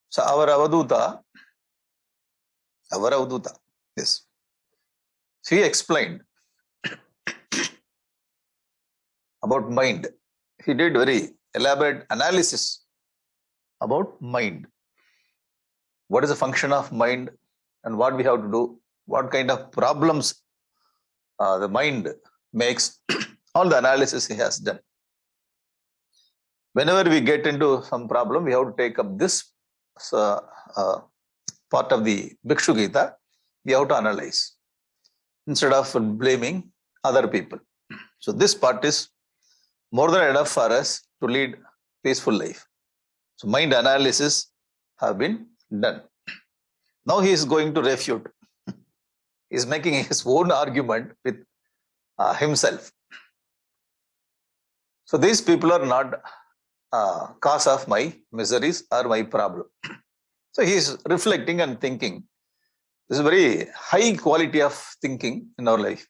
So our Avaduta, yes. So he explained about mind. He did very elaborate analysis about mind. What is the function of mind and what we have to do, what kind of problems the mind makes, all the analysis he has done. Whenever we get into some problem, we have to take up this uh, part of the Bhikshu Gita, we have to analyze instead of blaming other people. So this part is more than enough for us to lead peaceful life. So mind analysis have been done. Now he is going to refute. He is making his own argument with himself. So these people are not cause of my miseries or my problem. So he is reflecting and thinking. This is very high quality of thinking in our life.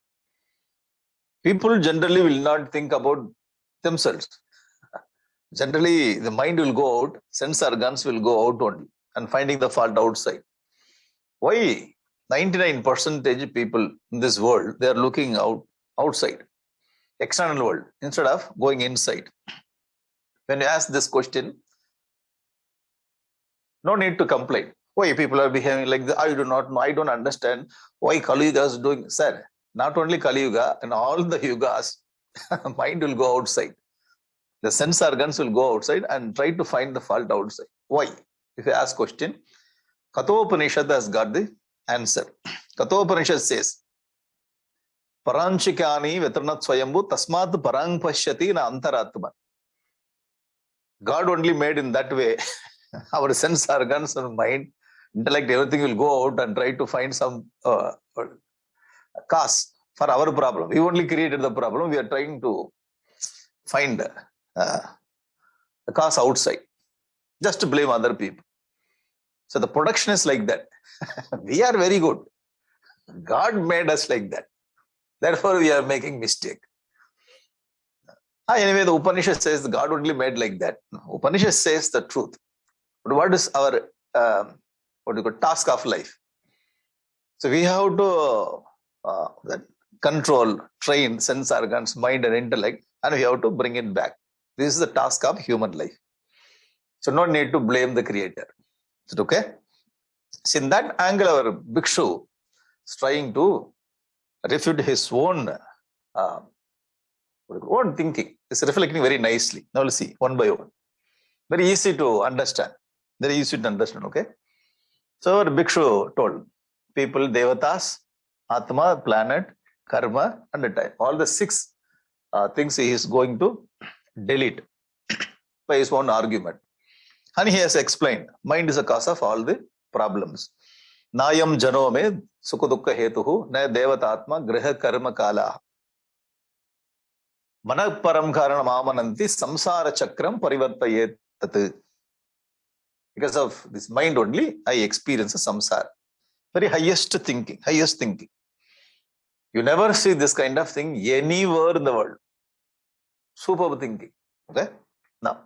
People generally will not think about themselves. Generally, the mind will go out, sense organs will go out only and finding the fault outside. Why 99% people in this world, they are looking outside, external world, instead of going inside? When you ask this question, no need to complain. Why people are behaving like that? I do not know. I don't understand why Kali Yuga is doing. Sir, not only Kali Yuga, in all the yugas, mind will go outside. The sense organs will go outside and try to find the fault outside. Why? If you ask question, Kathopanishad has got the answer. Kathopanishad says, Paranchikani Vetranat Swayambu Tasmat Parang Pashyati na Antaratma. God only made in that way. Our sense organs and mind, intellect, everything will go out and try to find some cause for our problem. We only created the problem. We are trying to find the cause outside. Just to blame other people. So the production is like that. We are very good. God made us like that. Therefore, we are making mistake. Anyway, the Upanishad says God only made like that. Upanishad says the truth. But what is our task of life? So we have to control, train sense organs, mind and intellect, and we have to bring it back. This is the task of human life. So no need to blame the creator. Is it okay? So in that angle, our Bhikshu is trying to refute his own thinking. It's reflecting very nicely. Now let's see, one by one. Very easy to understand. Very easy to understand, okay? So our Bhikshu told people, Devatas, Atma, planet, Karma, and the time. All the 6 things he is going to delete by his own argument. And he has explained, mind is a cause of all the problems. Nayam janome sukadukka hetuhu na devatatma griha karma kala. Manakparam karanam amananti samsara chakram parivartayet tat. Because of this mind only, I experience a samsara. Very highest thinking. You never see this kind of thing anywhere in the world. Superb thinking. Okay? Now,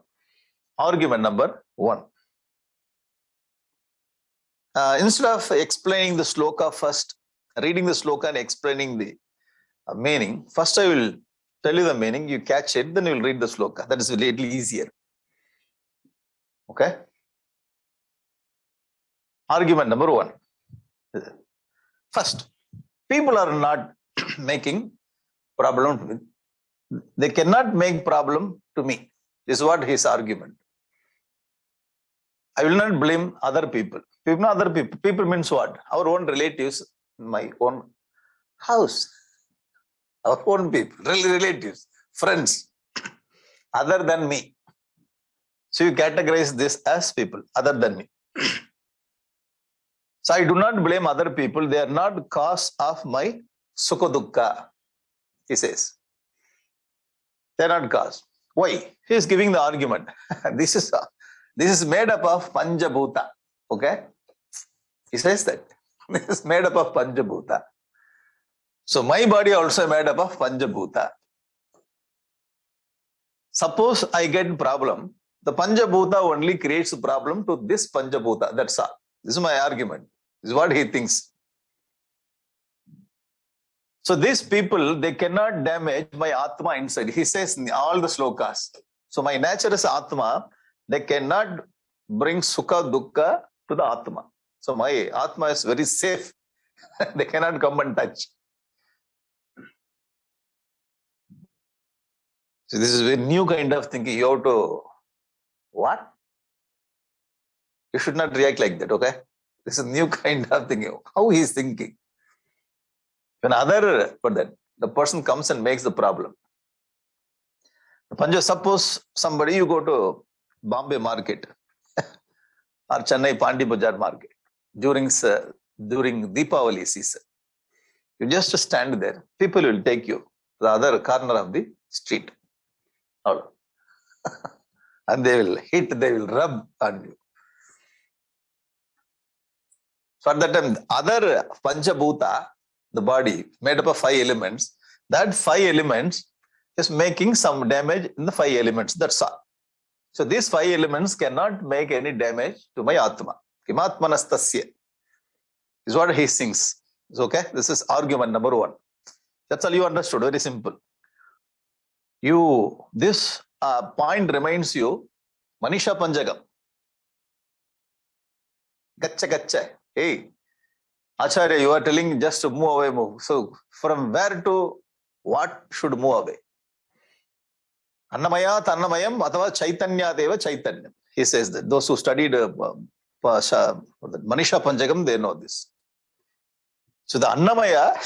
argument number 1. Instead of explaining the sloka first, reading the sloka and explaining the meaning, first I will tell you the meaning, you catch it, then you will read the sloka. That is a little easier. Okay? Argument number 1. First, people are not making problem. They cannot make problem to me. This is what his argument. I will not blame other people. People means what? Our own relatives, my own house, our own people, relatives, friends, other than me. So you categorize this as people, other than me. So I do not blame other people. They are not cause of my sukha dukkha, he says. They are not cause. Why? He is giving the argument. This is made up of Panchabhuta. Okay? He says that. This is made up of Panchabhuta. So my body also made up of Panchabhuta. Suppose I get problem, The Panchabhuta only creates a problem to this Panchabhuta. That's all. This is my argument. This is what he thinks. So these people, they cannot damage my Atma inside. He says in all the slokas. So my nature is Atma. They cannot bring Sukha, Dukkha to the Atma. So my Atma is very safe. They cannot come and touch. So this is a new kind of thinking. You have to, what? You should not react like that, okay? This is a new kind of thinking. How he is thinking. When the person comes and makes the problem. Suppose somebody, you go to Bombay market or Chennai Pandi Bazaar market during Deepavali season. You just stand there. People will take you to the other corner of the street. And they will rub on you. So at that time, other Panchabhuta, the body made up of 5 elements, that 5 elements is making some damage in the 5 elements. That's all. So these 5 elements cannot make any damage to my Atma. Kimatmanastasya is what he sings. It's okay? This is argument number 1. That's all you understood. Very simple. This point reminds you, Manisha Panjagam. Gacha. Hey, Acharya, you are telling just to move away, move. So from where to what should move away? Annamaya Tannamayam Atava Chaitanya Deva Chaitanyam. He says that. Those who studied Manisha Panjagam, they know this. So the Annamaya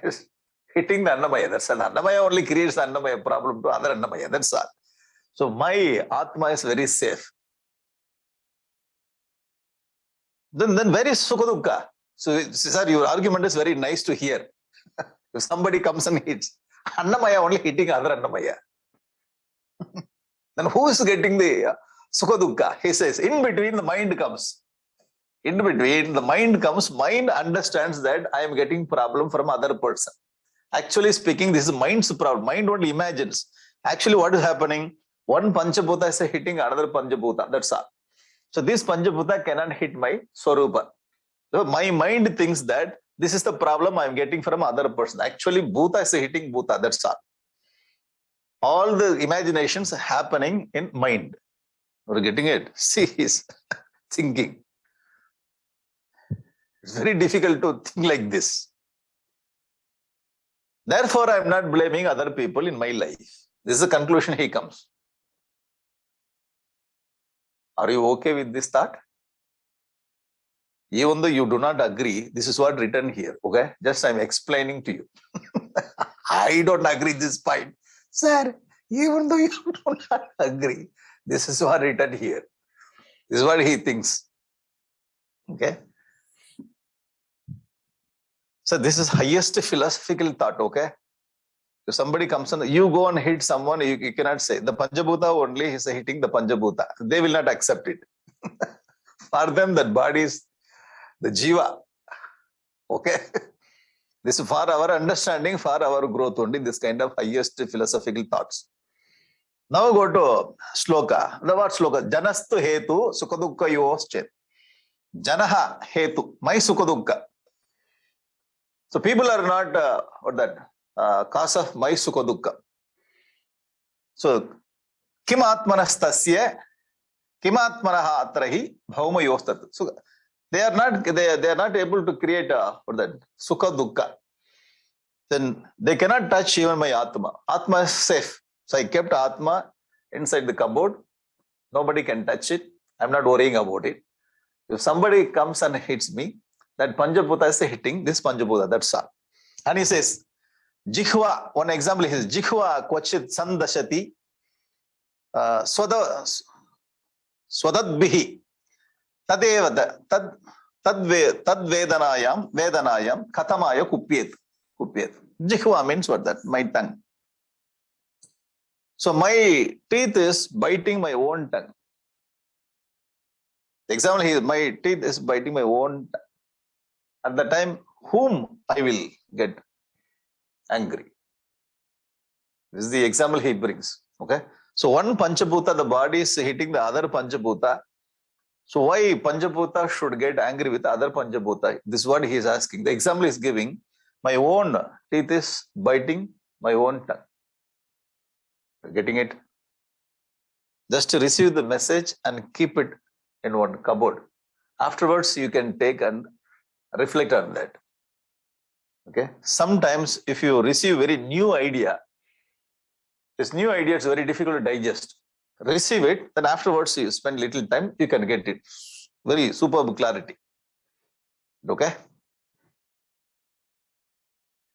is hitting the Annamaya. That's all. Annamaya only creates the Annamaya problem to other Annamaya. That's all. So my Atma is very safe. Then where is Sukha Dukkha? So, sir, your argument is very nice to hear. If somebody comes and hits, Annamaya only hitting other Annamaya. Then who is getting the Sukha Dukkha? He says, in between the mind comes. In between the mind comes, mind understands that I am getting problem from other person. Actually speaking, this is mind's problem. Mind only imagines. Actually, what is happening? One Panchabhuta is hitting another Panchabhuta. That's all. So this Panchabhuta cannot hit my Swarupa. So my mind thinks that this is the problem I am getting from other person. Actually, Bhuta is hitting Bhuta. That's all. All the imaginations are happening in mind. We're getting it. See his thinking. It's very difficult to think like this. Therefore, I'm not blaming other people in my life. This is the conclusion he comes. Are you okay with this thought? Even though you do not agree, this is what written here. Okay? Just I'm explaining to you. I don't agree this point. Sir, even though you do not agree, this is what written here. This is what he thinks. Okay? So this is highest philosophical thought, okay? If somebody comes and you go and hit someone, you cannot say the Panchabhuta only is hitting the Panchabhuta. They will not accept it. For them, that body is the Jiva. Okay? This is for our understanding, for our growth only, this kind of highest philosophical thoughts. Now go to Shloka. The word Shloka. Janastu hetu sukadukka yoschet. Janaha hetu. My sukadukka. So people are not cause of my sukha dukkha. So kim atmanastasya kim atmanaha atrahi bhauma yostat. So they are not able to create sukha dukkha. Then they cannot touch even my atma. Atma is safe. So I kept atma inside the cupboard. Nobody can touch it. I'm not worrying about it. If somebody comes and hits me, that Panchabhuta is hitting this Panchabhuta. That's all. And he says, Jihva, one example is Jihva Kvachit Sandashati Swadadbihi Tadeva Tadvedanayam Katamaya Kupyet. Jihva means what? That my tongue. So my teeth is biting my own tongue. The example here, my teeth is biting my own tongue. At the time, whom I will get angry. This is the example he brings. Okay. So one Panchabhuta, the body is hitting the other Panchabhuta. So why Panchabhuta should get angry with other Panchabhuta? This is what he is asking. The example is giving, my own teeth is biting my own tongue. Getting it? Just to receive the message and keep it in one cupboard. Afterwards, you can take and reflect on that. Okay. Sometimes if you receive very new idea, this new idea is very difficult to digest. Receive it, then afterwards you spend little time, you can get it. Very superb clarity. Okay.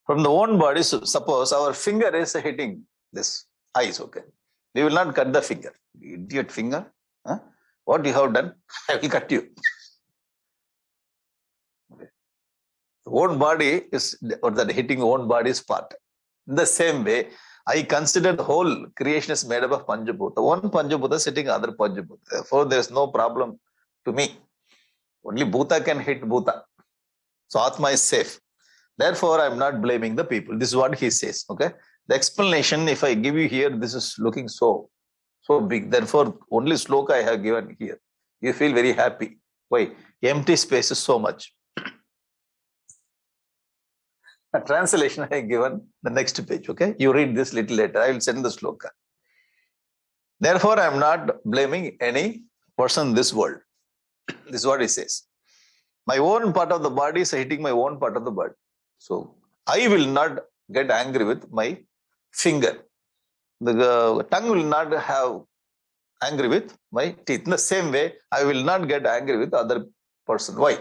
From the own body, so suppose our finger is hitting this eyes. Okay. We will not cut the finger. Idiot finger. Huh? What you have done, I will cut you. Okay. The own body is, or that hitting own body's part. In the same way, I consider the whole creation is made up of Panchabhuta. One Panchabhuta sitting other Panchabhuta. Therefore, there is no problem to me. Only Bhuta can hit Bhuta. So Atma is safe. Therefore, I am not blaming the people. This is what he says. Okay. The explanation, if I give you here, this is looking so big. Therefore, only sloka I have given here. You feel very happy. Why? Empty space is so much. A translation I have given the next page. Okay. You read this little later. I will send the sloka. Therefore, I am not blaming any person in this world. This is what he says. My own part of the body is hitting my own part of the body. So I will not get angry with my finger. The tongue will not have angry with my teeth. In the same way, I will not get angry with other person. Why?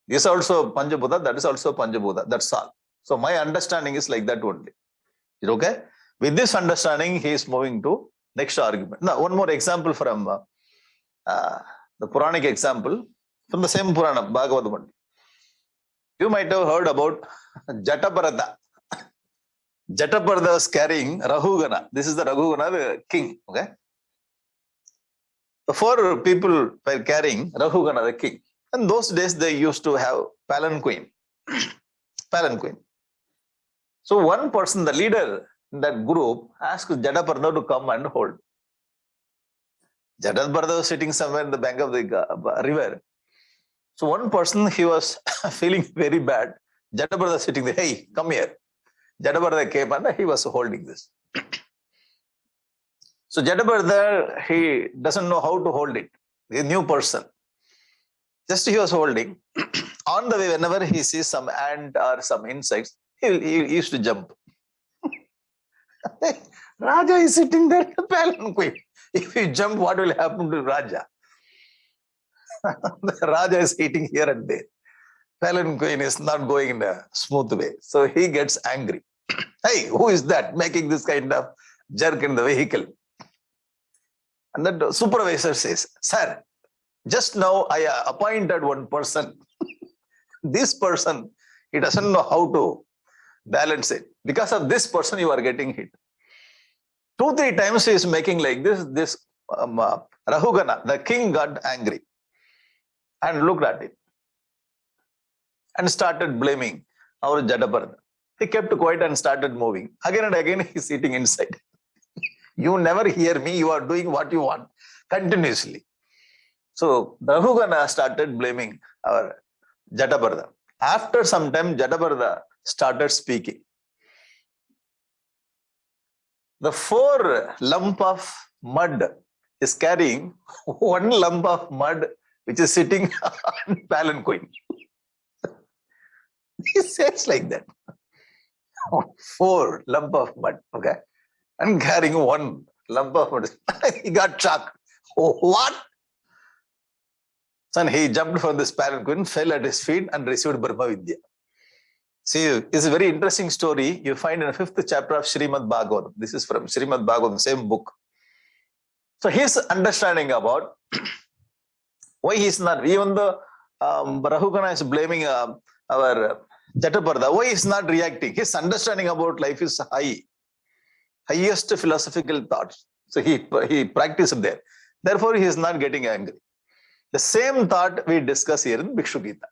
This is also Panchabhuta, that is also Panchabhuta. That's all. So my understanding is like that only. Is it okay? With this understanding, he is moving to next argument. Now, one more example from the Puranic example from the same Purana, Bhagavatam. You might have heard about Jataparada. Jataparada was carrying Rahugana. This is the Rahugana, the king. Okay. The four people were carrying Rahugana, the king. And those days they used to have palanquin. Palanquin. So one person, the leader in that group, asked Jataparada to come and hold. Jataparada was sitting somewhere in the bank of the river. So one person, he was feeling very bad. Jataparada sitting there, hey, come here. Jataparada came and he was holding this. So Jataparada, he doesn't know how to hold it. He's a new person. Just he was holding. On the way, whenever he sees some ant or some insects, he used to jump. Raja is sitting there in the palanquin. If you jump, what will happen to Raja? The Raja is eating here and there. Palanquin is not going in a smooth way. So he gets angry. Hey, who is that making this kind of jerk in the vehicle? And the supervisor says, sir, just now I appointed one person. This person, he doesn't know how to balance it. Because of this person, you are getting hit. 2-3 times he is making like this. Rahugana, the king, got angry and looked at it and started blaming our Jataparada. He kept quiet and started moving. Again and again, he is sitting inside. You never hear me. You are doing what you want continuously. So Rahugana started blaming our Jataparada. After some time, Jataparada started speaking. The 4 lump of mud is carrying one lump of mud which is sitting on palanquin. He says like that. 4 lump of mud, okay? And carrying one lump of mud. He got shocked. Oh, what? And he jumped from this palanquin, fell at his feet and received Brahma Vidya. See, it's a very interesting story you find in the 5th chapter of Srimad Bhagavatam. This is from Srimad Bhagavatam, same book. So his understanding about why he's not, even though Rahugana is blaming our Jataparada, why he's not reacting? His understanding about life is highest philosophical thoughts. So he practiced there. Therefore, he is not getting angry. The same thought we discuss here in Bhikshu Gita.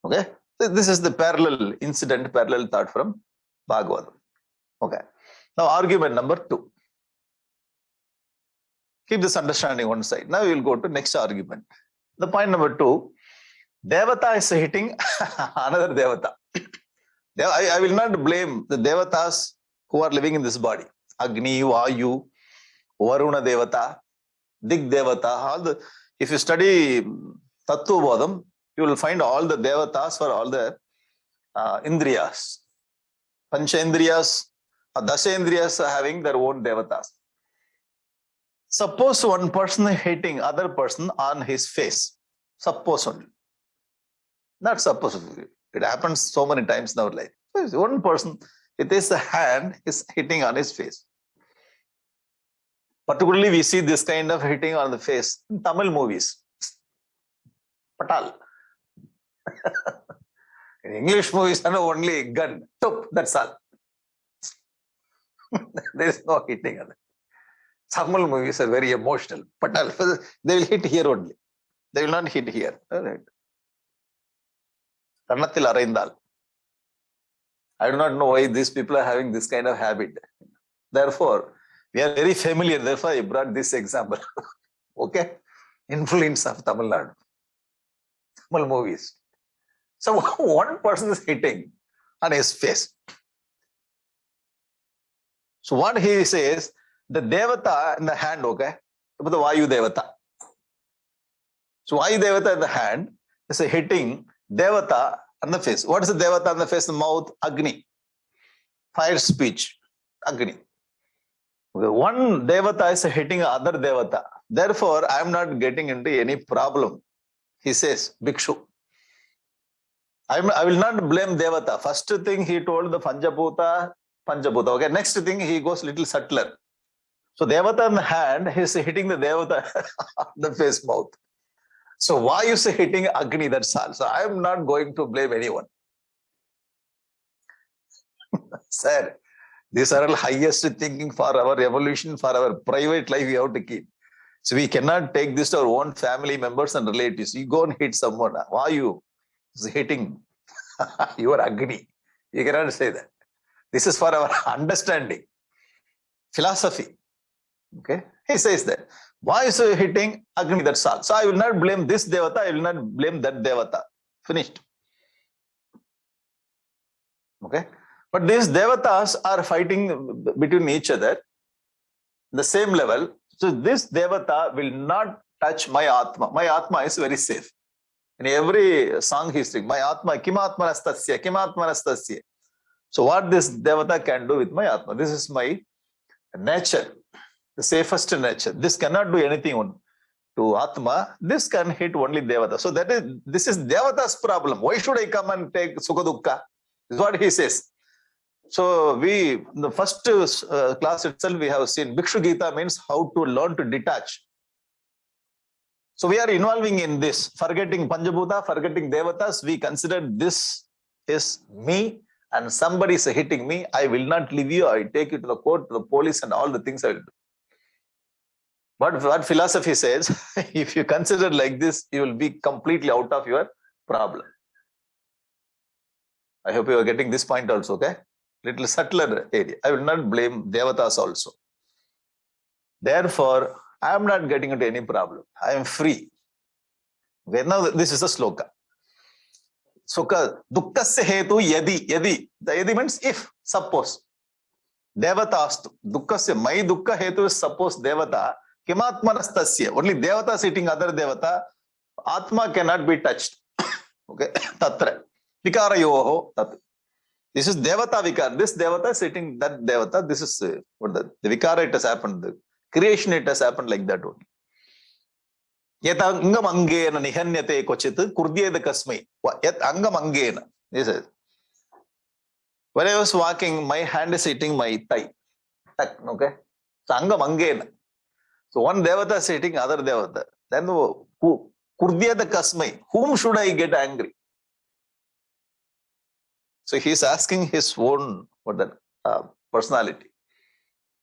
Okay? This is the parallel incident, parallel thought from Bhagavatam. Okay. Now, argument number 2. Keep this understanding one side. Now we will go to next argument. The point number 2, Devata is hitting another Devata. I will not blame the Devatas who are living in this body. Agni, Vayu, Varuna Devata, Dig Devata, all the, if you study Tattva Bodham, you will find all the Devatas for all the Indriyas. Panchendriyas, Dashendriyas are having their own Devatas. Suppose one person is hitting other person on his face. Suppose only. Not suppose. It happens so many times in our life. So one person, with his hand, is hitting on his face. Particularly, we see this kind of hitting on the face in Tamil movies. Patal. In English movies, only gun. Tup, that's all. There is no hitting on it. Tamil movies are very emotional. Patal, they will hit here only. They will not hit here. All right. Kannathil Araindal. I do not know why these people are having this kind of habit. Therefore, we are very familiar. Therefore, I brought this example. Okay? Influence of Tamil Nadu. Tamil movies. So one person is hitting on his face. So what he says, the Devata in the hand, okay? The Vayu Devata. So Vayu Devata in the hand is hitting Devata on the face. What is the Devata on the face? The mouth, Agni. Fire speech, Agni. Okay. One Devata is hitting other Devata. Therefore, I am not getting into any problem. He says, Bhikshu. I will not blame Devata. First thing he told the Panjabhuta. Okay. Next thing he goes little subtler. So Devata in the hand, he is hitting the Devata on the face, mouth. So why you say hitting Agni? That's all. So I am not going to blame anyone. Sir, these are all highest thinking for our evolution, for our private life we have to keep. So we cannot take this to our own family members and relatives. You go and hit someone. Why you hitting your Agni? You cannot say that. This is for our understanding. Philosophy. Okay. He says that. Why is he hitting Agni? That's all. So I will not blame this Devata. I will not blame that Devata. Finished. Okay. But these Devatas are fighting between each other the same level. So this Devata will not touch my Atma. My Atma is very safe. In every song he sings, my Atma, Kimatmanastasya, Kimatmanastasya. So what this Devata can do with my Atma? This is my nature, the safest nature. This cannot do anything to Atma. This can hit only Devata. So this is Devata's problem. Why should I come and take Sukha Dukkha? This is what he says. So in the first class itself, we have seen Bhikshu Gita means how to learn to detach. So we are involving in this, forgetting Panjabhuta, forgetting Devatas. We consider this is me and somebody is hitting me. I will not leave you. I take you to the court, to the police and all the things I will do. But what philosophy says, if you consider like this, you will be completely out of your problem. I hope you are getting this point also, okay? Little subtler area. I will not blame Devatas also. Therefore, I am not getting into any problem. I am free. Okay, now this is a sloka. Sukha, dukkasya hetu yadi. The yadi means if, suppose. Devatastu. Dukkasya, my dukkha hetu is suppose Devata. Kimatmanastasya. Only Devata sitting other Devata. Atma cannot be touched. Okay, tatra. Vikarayoho tat. This is Devata Vikara. This Devata sitting that Devata. This is what the Vikara it has happened. The creation it has happened like that only. Yet angam angena nihanyate kochit kurdyeda kasmai. Yet angam angena. This is. When I was walking, my hand is hitting my thigh. Okay. So angam angena. So one Devata is hitting other Devata. Then kurdyeda kasmai. Whom should I get angry? So he is asking his own personality.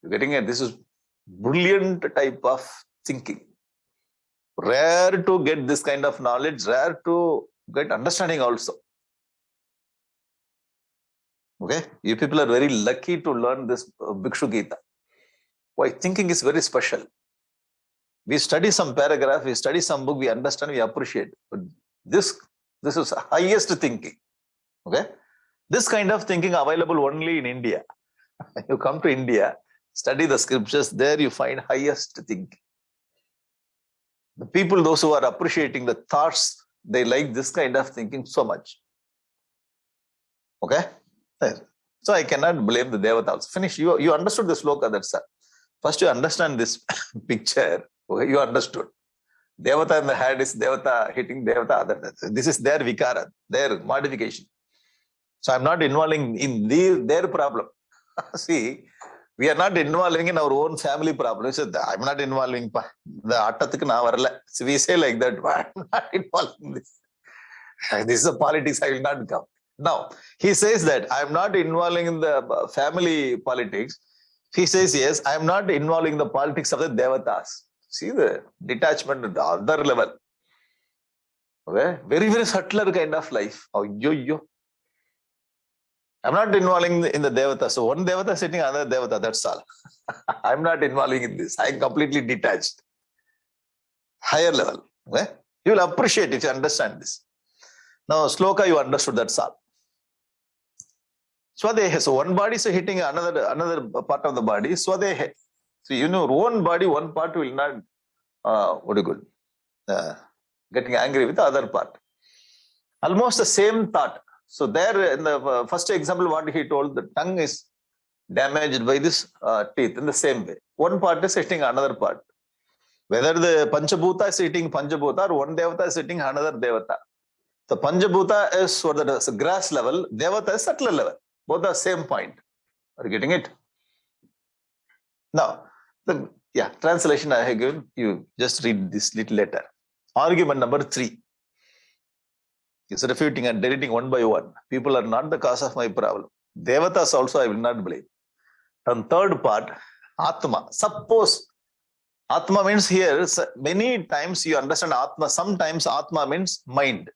You're getting it? This is brilliant type of thinking. Rare to get this kind of knowledge, rare to get understanding also. Okay? You people are very lucky to learn this Bhikshu Gita. Why? Thinking is very special. We study some paragraph, we study some book, we understand, we appreciate. But this is highest thinking. Okay? This kind of thinking available only in India. You come to India, study the scriptures, there you find highest thinking. The people, those who are appreciating the thoughts, they like this kind of thinking so much. Okay? So I cannot blame the Devatas. Finish. You understood the sloka, that's all. First you understand this picture. Okay? You understood. Devata in the head is Devata hitting Devata other. This is their vikara, their modification. So I'm not involving in their problem. See, we are not involving in our own family problem. So I'm not involving the Attathik na varala. So we say like that, I'm not involved in this. This is a politics, I will not come. Now, he says that I'm not involving in the family politics. He says, yes, I'm not involving in the politics of the Devatas. See the detachment at the other level. Okay? Very, very subtler kind of life. Oh, yo. I'm not involving in the Devata. So one Devata sitting, another Devata, that's all. I'm not involving in this. I'm completely detached. Higher level. Okay? You will appreciate if you understand this. Now, sloka, you understood, that's all. Swadehe. So one body is hitting another part of the body. Swadehe. So you know, one body, one part will not, getting angry with the other part. Almost the same thought. So there in the first example, what he told, the tongue is damaged by this teeth in the same way. One part is hitting another part. Whether the Panchabhuta is hitting Panchabhuta or one Devata is hitting another Devata. The Panchabhuta is for the grass level, Devata is subtler level. Both are same point. Are you getting it? Now, translation I have given, you just read this little letter. Argument number 3. Is refuting and deleting one by one. People are not the cause of my problem. Devatas also I will not blame. And third part, Atma. Suppose Atma means here, many times you understand Atma. Sometimes Atma means mind.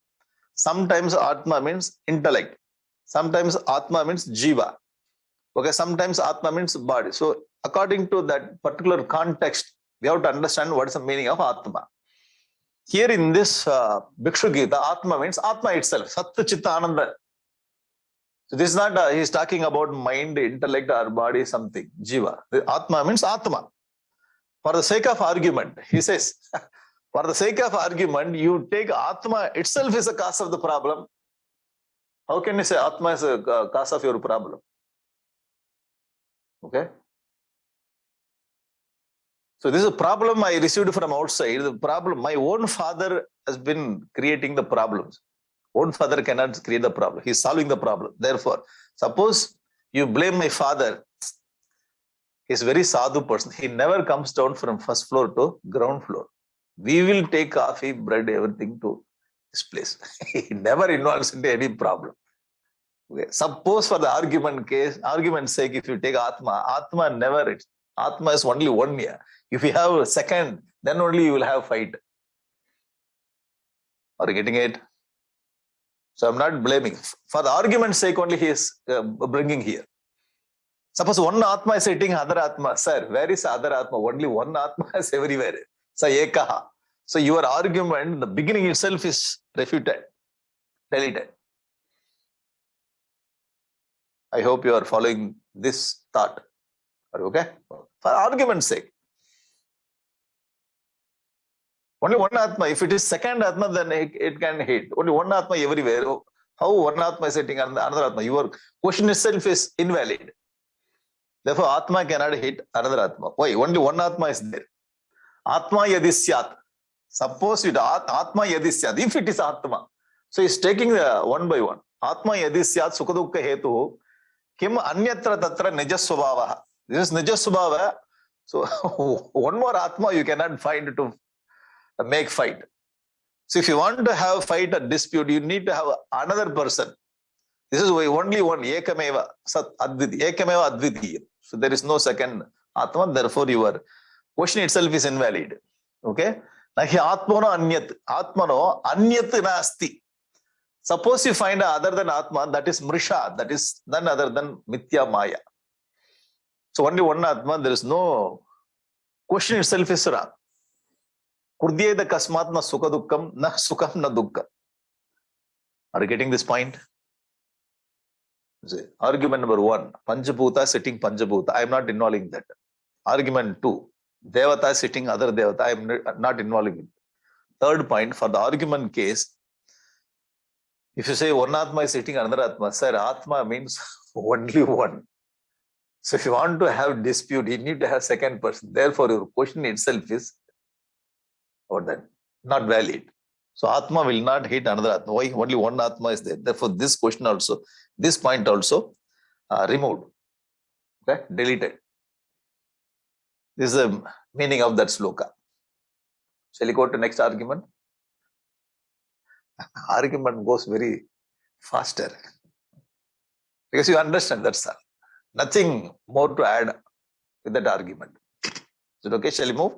Sometimes Atma means intellect. Sometimes Atma means Jiva. Okay, sometimes Atma means body. So according to that particular context, we have to understand what is the meaning of Atma. Here in this Bhikshu Gita, Atma means Atma itself, Sattva Chitta Ananda. So this is not, he is talking about mind, intellect or body, something, Jiva. The Atma means Atma. For the sake of argument, he says, for the sake of argument, you take Atma itself is a cause of the problem. How can you say Atma is a cause of your problem? Okay. So this is a problem I received from outside. The problem, my own father has been creating the problems. Own father cannot create the problem. He is solving the problem. Therefore, suppose you blame my father, he is a very sadhu person. He never comes down from first floor to ground floor. We will take coffee, bread, everything to this place. He never involves into any problem. Okay. Suppose for the argument's sake, if you take Atma never, Atma is only 1 year. If you have a second, then only you will have fight. Are you getting it? So I'm not blaming. For the argument's sake only he is bringing here. Suppose one Atma is hitting other Atma. Sir, where is other Atma? Only one Atma is everywhere. So Ekaha. So your argument, the beginning itself is refuted, deleted. I hope you are following this thought. Are you okay? For argument's sake. Only one Atma. If it is second Atma, then it can hit. Only one Atma everywhere. How one Atma is hitting another Atma? Your question itself is invalid. Therefore, Atma cannot hit another Atma. Why? Only one Atma is there. Atma yadisyat. Suppose it Atma yadisyat. If it is Atma. So he's taking the one by one. Atma yadisyat sukadukka hetu. Kim anyatra tatra nijasvabhava. This is nijasvabhava. So one more Atma you cannot find to make fight. So if you want to have fight or dispute, you need to have another person. This is only one. Ekameva advitiya. So there is no second Atma. Therefore, your question itself is invalid. Okay? Nahi Atmano anyat. Atmano anyat nasti. Suppose you find other than Atma, that is Mrisha. That is none other than Mithya Maya. So only one Atma, there is no question itself is wrong. Kurdyeda kasmat na sukha dukkam, na sukham na dukkha. Are you getting this point? Argument number 1, Panchabhuta sitting Panchabhuta. I am not involving that. Argument 2, Devata sitting other Devata. I am not involving it. Third point, for the argument case, if you say one Atma is sitting another Atma, sir, Atma means only one. So if you want to have dispute, you need to have second person. Therefore, your question itself is about that, not valid. So Atma will not hit another Atma. Why? Only one Atma is there. Therefore, this question also, this point also removed. Okay, deleted. This is the meaning of that sloka. Shall we go to next argument? Argument goes very faster. Because you understand, that's all. Nothing more to add with that argument. Is it okay? Shall we move?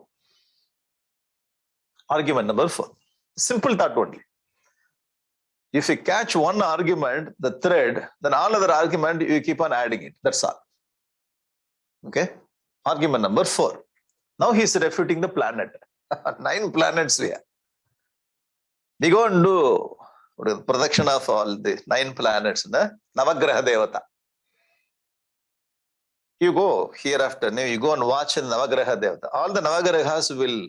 Argument number 4. Simple thought only. If you catch one argument, the thread, then all other argument, you keep on adding it. That's all. Okay? Argument number 4. Now he is refuting the planet. 9 planets we have. We go and do protection of all the 9 planets. Navagraha Devata. You go hereafter, you go and watch in Navagraha Devata. All the Navagrahas will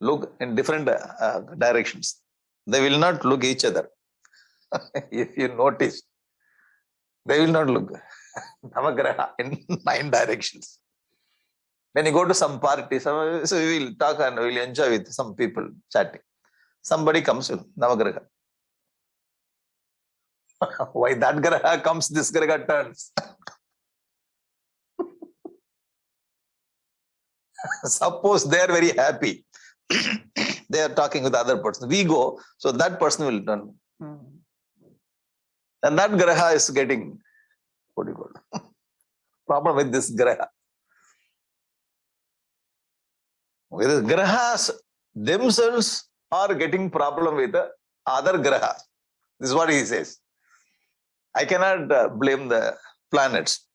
look in different directions. They will not look each other. If you notice, they will not look Navagraha in 9 directions. When you go to some party, so we will talk and we will enjoy with some people chatting. Somebody comes with Navagraha. Why that Graha comes, this Graha turns. Suppose they are very happy. They are talking with other person. We go, so that person will turn. And that Graha is getting, what do you call it? Problem with this Graha. With Grahas themselves are getting problem with the other Grahas. This is what he says. I cannot blame the planets.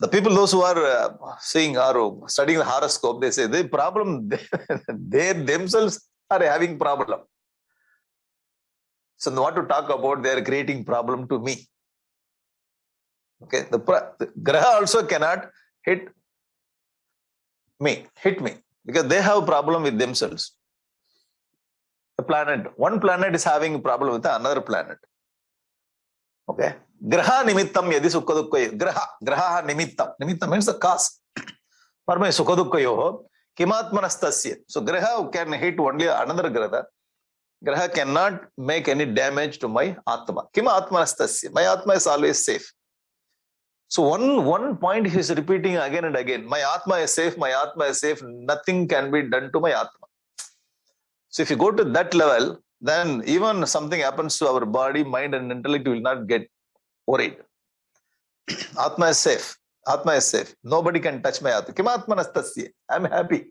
The people, those who are seeing or studying the horoscope, they say the problem, they themselves are having problem. So what to talk about, they are creating problem to me. Okay, the Graha also cannot hit me, because they have a problem with themselves. The planet, one planet is having a problem with another planet. Okay. Graha nimittam yadi sukha graha nimittam means the cause. For my sukha dukkhayoho kimatmanastasya. So graha can hit only another graha. Graha cannot make any damage to my atma. Kimatmanastasya. My atma is always safe. So one point he is repeating again and again. My atma is safe, my atma is safe. Nothing can be done to my atma. So if you go to that level, then even something happens to our body, mind and intellect will not get worried. Atma is safe. Atma is safe. Nobody can touch my atma. Kimatmanastasya. I'm happy.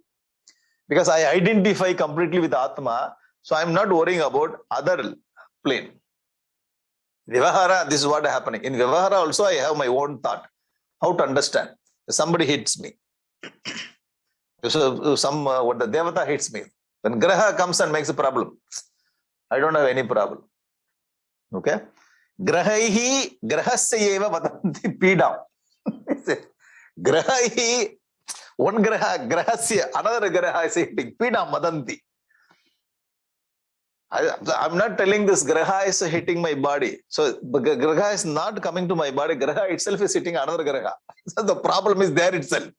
Because I identify completely with atma, so I'm not worrying about other plane. Vyavahara, this is what is happening. In Vyavahara also I have my own thought. How to understand. Somebody hits me. So what the Devata hits me. When Graha comes and makes a problem, I don't have any problem. Okay? Grahaihi grahasyeva vadanti pidam. Grahaihi, one graha, grahasya, another graha is hitting. Pidam vadanti. I'm not telling this graha is hitting my body. So graha is not coming to my body. Graha itself is hitting another graha. So the problem is there itself.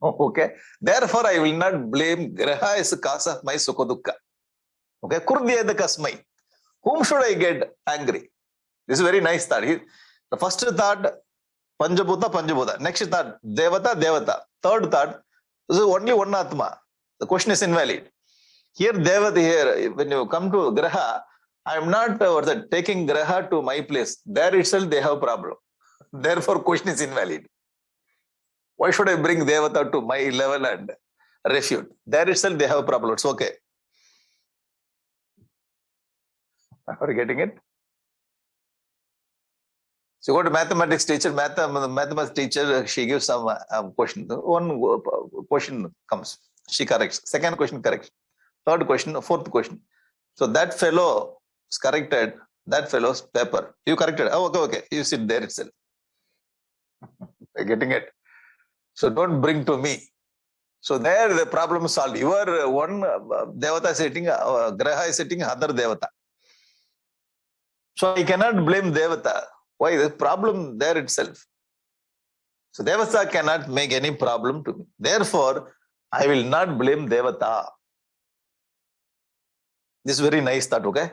Okay. Therefore, I will not blame graha is the cause of my sukha dukkha. Okay. Kurdyeda kasmai. Whom should I get angry? This is very nice thought. The first thought, Panchabhuta. Next thought, Devata. Third thought, this is only one Atma. The question is invalid. Here, Devata, when you come to Graha, I am not taking Graha to my place. There itself they have problem. Therefore, question is invalid. Why should I bring Devata to my level and refute? There itself they have a problem. It's okay. Are you getting it? So go to mathematics teacher, mathematics teacher, she gives some question. One question comes. She corrects. Second question corrects. Third question, fourth question. So that fellow is corrected. That fellow's paper. You corrected. Oh, okay. You sit there itself. You're getting it. So don't bring to me. So there the problem is solved. Your one devata is sitting, graha is sitting, other devata. So I cannot blame devata. Why? The problem there itself. So devata cannot make any problem to me. Therefore, I will not blame devata. This is very nice thought, okay?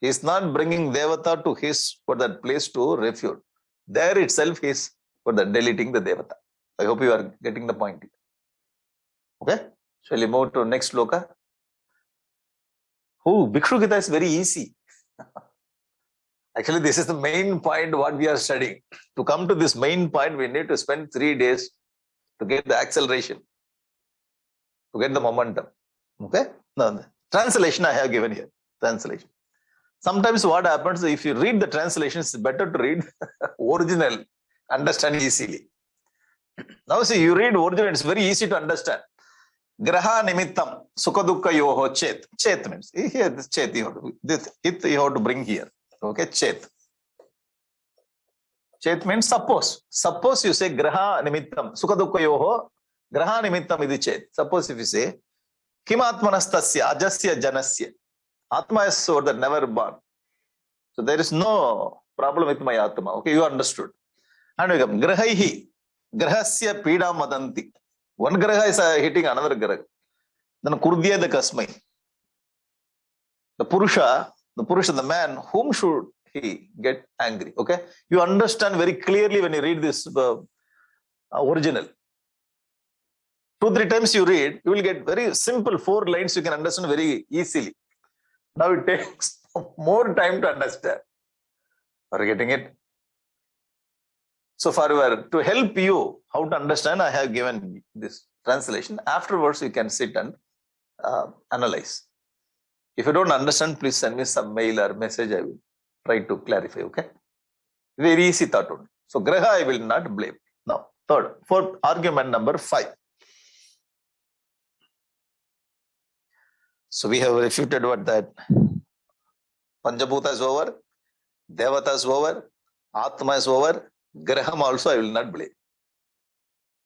He is not bringing devata to his, for that place to refute. There itself is for the deleting the devata. I hope you are getting the point. Okay? Shall we move to next sloka? Oh, Bhikshu Gita is very easy. Actually, this is the main point what we are studying. To come to this main point, we need to spend 3 days to get the acceleration, to get the momentum. Okay? Now, translation I have given here. Translation. Sometimes what happens, if you read the translation, it's better to read original, understand easily. Now see, you read original, it's very easy to understand. Graha nimittam, sukha dukkha yoho chet. Chet means, here this chet, this it you have to bring here. Okay, chet. Chet means suppose. Suppose you say graha nimittam, sukha dukkha yoho, graha nimittam idi chet. Suppose if you say, kim atmanastasya, ajasya janasya. Atma is so that never born. So there is no problem with my Atma. Okay, you understood. And we come, grahaihi, grahasya pida madanti. One graha is hitting another graha. Then kurdya the kasmai. The Purusha, the man, whom should he get angry? Okay, you understand very clearly when you read this original. 2-3 times you read, you will get very simple 4 lines you can understand very easily. Now it takes more time to understand. Are you getting it? So to help you how to understand, I have given this translation. Afterwards, you can sit and analyze. If you don't understand, please send me some mail or message. I will try to clarify. Okay? Very easy thought only. So graha I will not blame. Now, fourth argument number 5. So we have refuted what that Panchabhuta is over, Devata is over, Atma is over, Graham also I will not blame.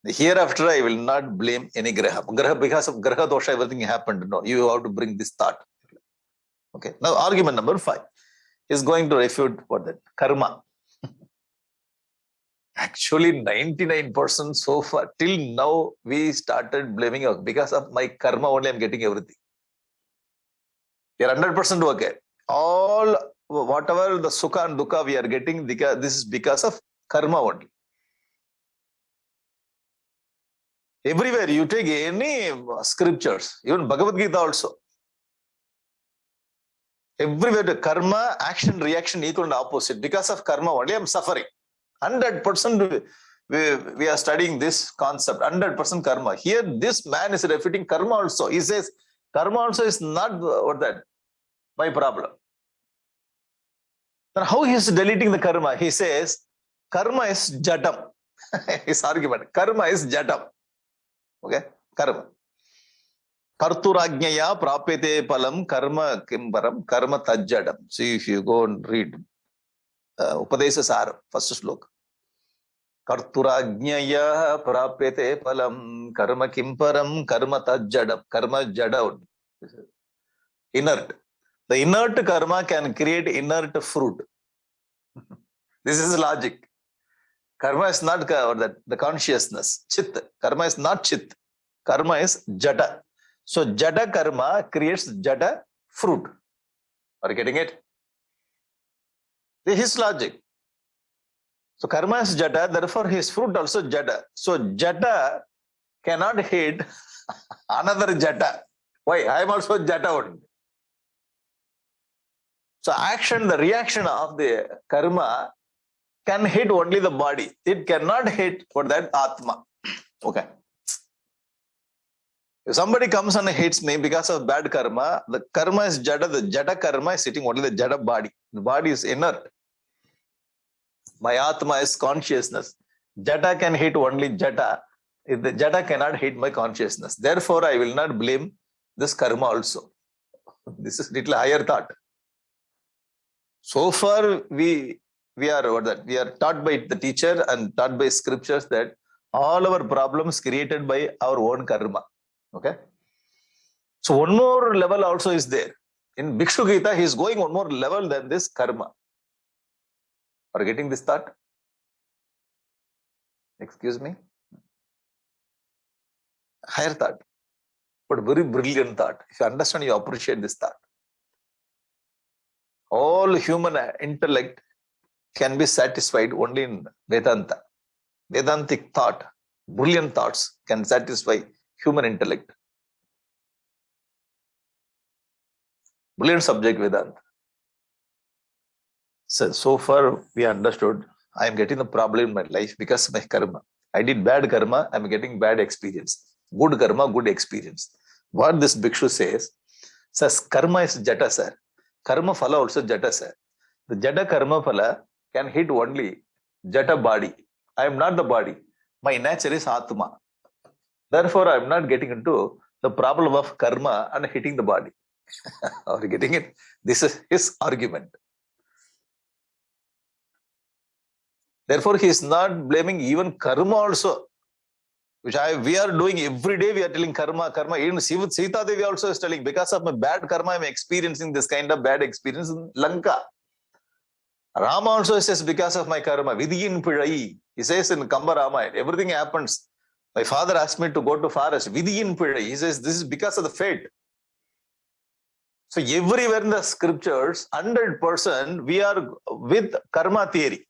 Hereafter I will not blame any Graham. Because of Graha dosha, everything happened. No, you have to bring this thought. Okay. Now argument number 5 is going to refute what that karma. Actually, 99% so far till now we started blaming us because of my karma only. I'm getting everything. You're 100% okay. All whatever the sukha and dukkha we are getting, this is because of karma only. Everywhere you take any scriptures, even Bhagavad Gita also. Everywhere the karma, action, reaction equal and opposite. Because of karma only I'm suffering. 100% we are studying this concept. 100% karma. Here this man is refuting karma also. He says karma also is not my problem. Then how he is deleting the karma? He says karma is jadam. His argument. Karma is jadam. Okay? Karma. Karturajnaya prapete palam karma kimbaram karma tajjadam. See if you go and read Upadesha Saram, first sloka. Karturajnaya prapete palam karma kimparam karma tajjadam. Karma jada. Inert. The inert karma can create inert fruit. This is logic. Karma is not the consciousness. Chit. Karma is not chit. Karma is jada. So jada karma creates jada fruit. Are you getting it? This is logic. So karma is jada, therefore his fruit also jada. So jada cannot hit another jada. Why? I am also jada only. So action, the reaction of the karma can hit only the body. It cannot hit for that Atma. Okay. If somebody comes and hates me because of bad karma, the karma is jada. The jada karma is sitting only the jada body. The body is inert. My Atma is consciousness. Jada can hit only jada. The jada cannot hit my consciousness. Therefore, I will not blame this karma also. This is little higher thought. So far, we are taught by the teacher and taught by scriptures that all our problems created by our own karma. Okay. So one more level also is there. In Bhikshu Gita, he is going one more level than this karma. Are you getting this thought? Excuse me? Higher thought. But very brilliant thought. If you understand, you appreciate this thought. All human intellect can be satisfied only in Vedanta. Vedantic thought, brilliant thoughts can satisfy human intellect. Brilliant subject, Vedanta. So far we understood I am getting the problem in my life because of my karma. I did bad karma, I am getting bad experience. Good karma, good experience. What this Bhikshu says karma is jata, sir. Karma phala also jata, sir. The jata karma phala can hit only jata body. I am not the body. My nature is Atma. Therefore, I am not getting into the problem of karma and hitting the body. Are you getting it? This is his argument. Therefore, he is not blaming even karma also, which we are doing every day. We are telling karma. Even Sita Devi also is telling, because of my bad karma, I am experiencing this kind of bad experience in Lanka. Rama also says, because of my karma, Vidyin Pidai. He says in Kamba Ramayana, everything happens. My father asked me to go to forest. Vidyin Pidai. He says, this is because of the fate. So everywhere in the scriptures, 100% we are with karma theory.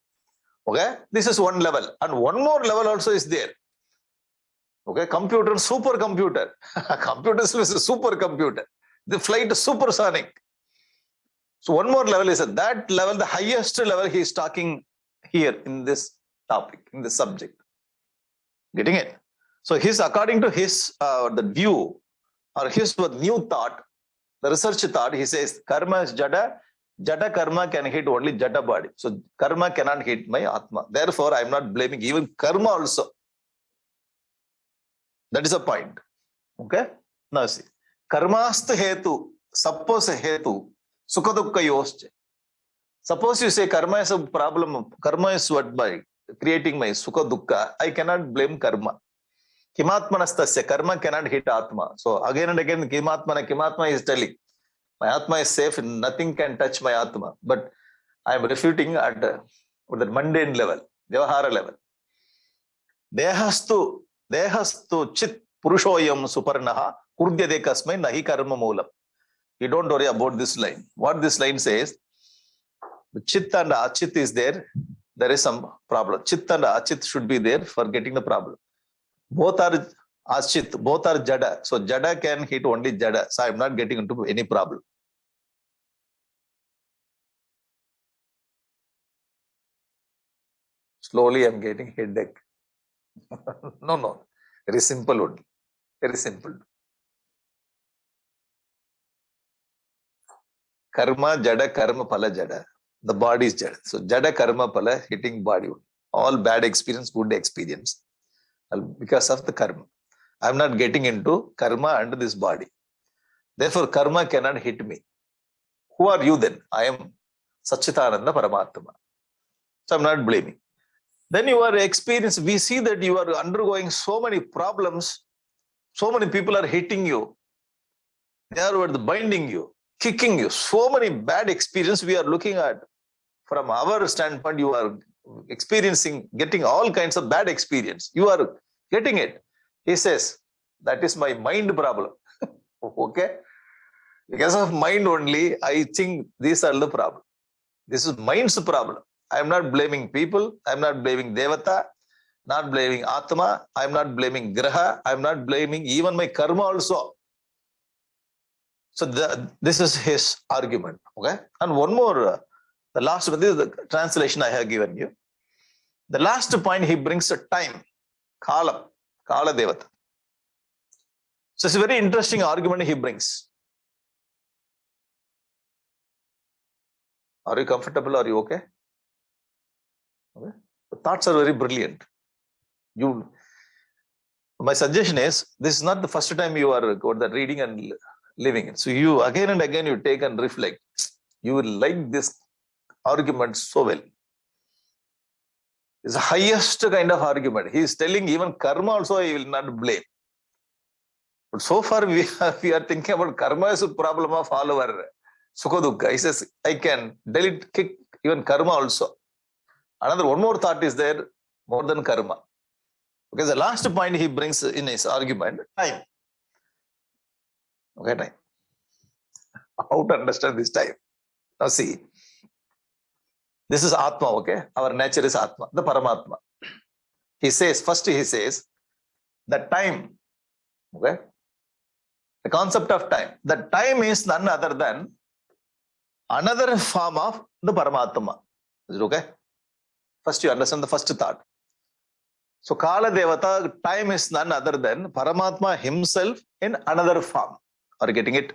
Okay, this is one level, and one more level also is there. Okay, computer, supercomputer. Computer is a supercomputer. The flight is supersonic. So one more level is that level, the highest level he is talking here in this topic, in this subject. Getting it? So according to his the view or his new thought, the research thought, he says karma is jada. Jada karma can hit only jada body. So karma cannot hit my atma. Therefore, I am not blaming even karma also. That is a point. Okay? Now see. Karmast hetu, suppose hetu, sukha dukkha yoscha. Suppose you say karma is a problem, karma is what by creating my sukha dukkha, I cannot blame karma. Kimatmanastasya, karma cannot hit atma. So again and again, kimatma is telling. My Atma is safe, nothing can touch my Atma. But I am refuting at the mundane level, Vyavahara level. Dehastu chit purushoyam suparnaha kurdyade kasmai nahi karma moolam. You don't worry about this line. What this line says, chit and achit is there is some problem. Chit and achit should be there for getting the problem. Both are achit, both are jada. So jada can hit only jada. So I am not getting into any problem. Slowly I am getting headache. No. Very simple only. Very simple. Karma, jada, karma, phala, jada. The body is jada. So jada, karma, phala, hitting body. All bad experience, good experience. Because of the karma. I am not getting into karma under this body. Therefore, karma cannot hit me. Who are you then? I am Satchitananda Paramatma. So I am not blaming. Then you are experiencing, we see that you are undergoing so many problems. So many people are hitting you. They are binding you, kicking you. So many bad experiences we are looking at. From our standpoint, you are experiencing, getting all kinds of bad experience. You are getting it. He says, that is my mind problem. Okay? Because of mind only, I think these are the problem. This is mind's problem. I am not blaming people. I am not blaming Devata, not blaming Atma. I am not blaming Graha. I am not blaming even my karma also. So this is his argument. Okay. And one more, the last one, this is the translation I have given you. The last point he brings a time, Kala Devata. So it's a very interesting argument he brings. Are you comfortable? Are you okay? Okay. The thoughts are very brilliant. My suggestion is, this is not the first time you are reading and living it. So you again and again you take and reflect. You will like this argument so well. It's the highest kind of argument. He is telling even karma also he will not blame. But so far we are thinking about karma as a problem of all our sukha dukkha. He says, I can kick even karma also. Another one more thought is there more than karma. Because the last point he brings in his argument, time. Okay, time. How to understand this time? Now see, this is Atma, okay? Our nature is Atma, the Paramatma. He says, the time, okay? The concept of time. The time is none other than another form of the Paramatma. Is it okay? First you understand the first thought. So Kala Devata, time is none other than Paramatma himself in another form. Are you getting it?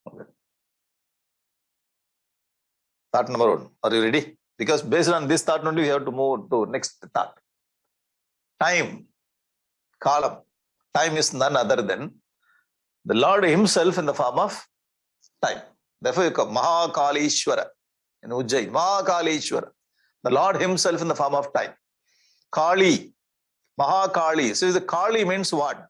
Okay. Thought number one. Are you ready? Because based on this thought only, we have to move to next thought. Time, Kalam. Time is none other than the Lord himself in the form of time. Therefore, you call Mahakalishwara in Ujjain. Mahakalishwara. The Lord himself in the form of time. Kali, Mahakali. So the Kali means what?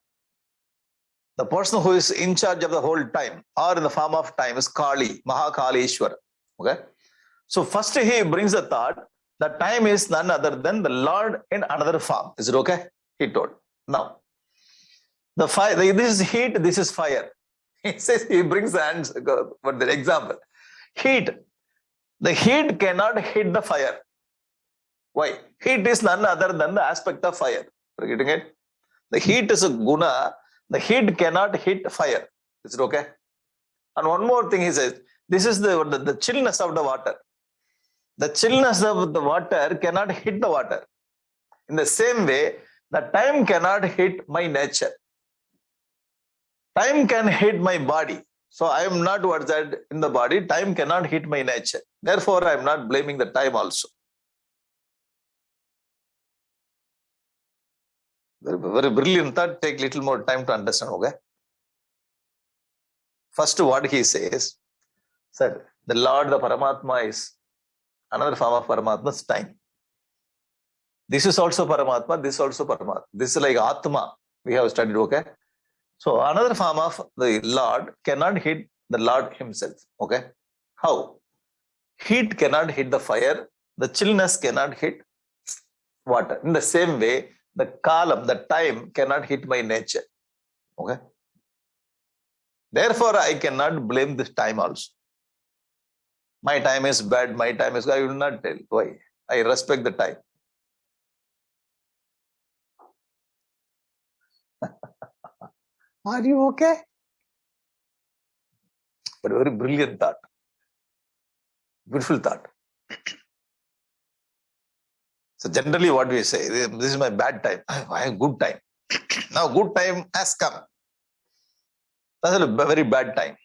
The person who is in charge of the whole time or in the form of time is Kali, Mahakalishwara. Okay. So first he brings the thought that time is none other than the Lord in another form. Is it okay? He told. Now, the fire, this is heat, this is fire. He says, he brings the answer, for the example. Heat. The heat cannot hit the fire. Why? Heat is none other than the aspect of fire. Are you getting it? The heat is a guna. The heat cannot hit fire. Is it okay? And one more thing he says, this is the chillness of the water. The chillness of the water cannot hit the water. In the same way, the time cannot hit my nature. Time can hit my body. So I am not what's that in the body. Time cannot hit my nature. Therefore, I am not blaming the time also. Very, very brilliant thought. Take little more time to understand. Okay. First, what he says, sir, the Lord, the Paramatma is another form of Paramatma's time. This is also Paramatma, this is also Paramatma. This is like Atma, we have studied, okay? So another form of the Lord cannot hit the Lord himself, okay? How? Heat cannot hit the fire, the chillness cannot hit water. In the same way, the kalam, the time cannot hit my nature, okay? Therefore, I cannot blame this time also. My time is bad, my time is good. I will not tell. Why? I respect the time. Are you okay? But very brilliant thought. Beautiful thought. So generally what we say, this is my bad time. I have good time. Now good time has come. That's a very bad time.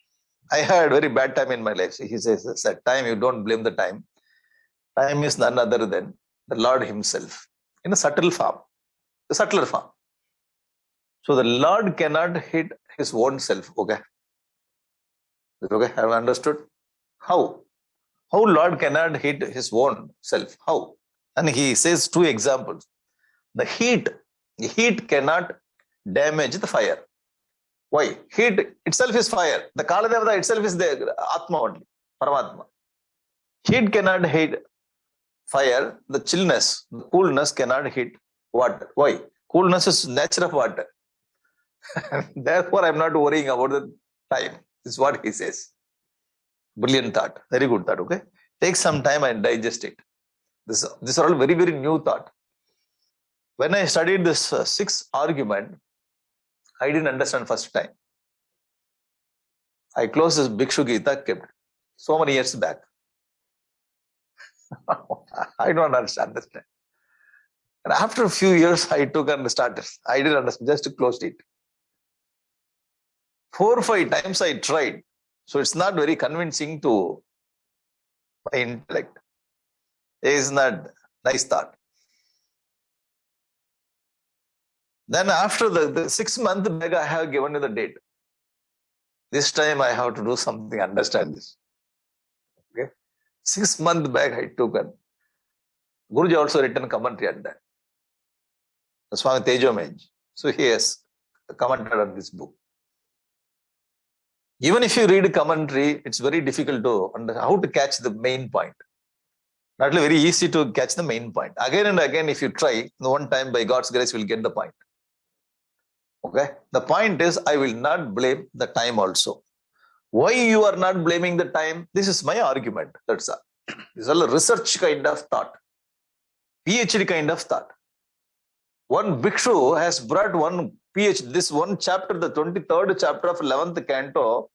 I had very bad time in my life. So he says, at time you don't blame the time. Time is none other than the Lord himself in a subtle form, the subtler form. So the Lord cannot hit his own self. Okay. Okay, have I understood? How? How Lord cannot hit his own self? How? And he says two examples. The heat cannot damage the fire. Why? Heat itself is fire. The Kala Devata itself is the Atma only, Paramatma. Heat cannot hit fire. The chillness, the coolness cannot hit water. Why? Coolness is nature of water. Therefore, I'm not worrying about the time. This is what he says. Brilliant thought. Very good thought. Okay. Take some time and digest it. This are all very, very new thought. When I studied this sixth argument, I didn't understand first time. I closed this Bhikshu Gita, kept so many years back. I don't understand. And after a few years, I took and started. I didn't understand, just closed it. 4 or 5 times I tried. So it's not very convincing to my intellect. It is not nice thought. Then after the 6 month back, I have given you the date. This time I have to do something, understand this. Okay. 6 month back I took it. Guruji also written commentary on that. Swami Tejomej. So he has commented on this book. Even if you read commentary, it's very difficult to understand how to catch the main point. Not very easy to catch the main point. Again and again, if you try, one time by God's grace, you will get the point. Okay. The point is, I will not blame the time also. Why you are not blaming the time? This is my argument. That's all. This is all a research kind of thought. PhD kind of thought. One bhikshu has brought one PhD. This one chapter, the 23rd chapter of 11th canto,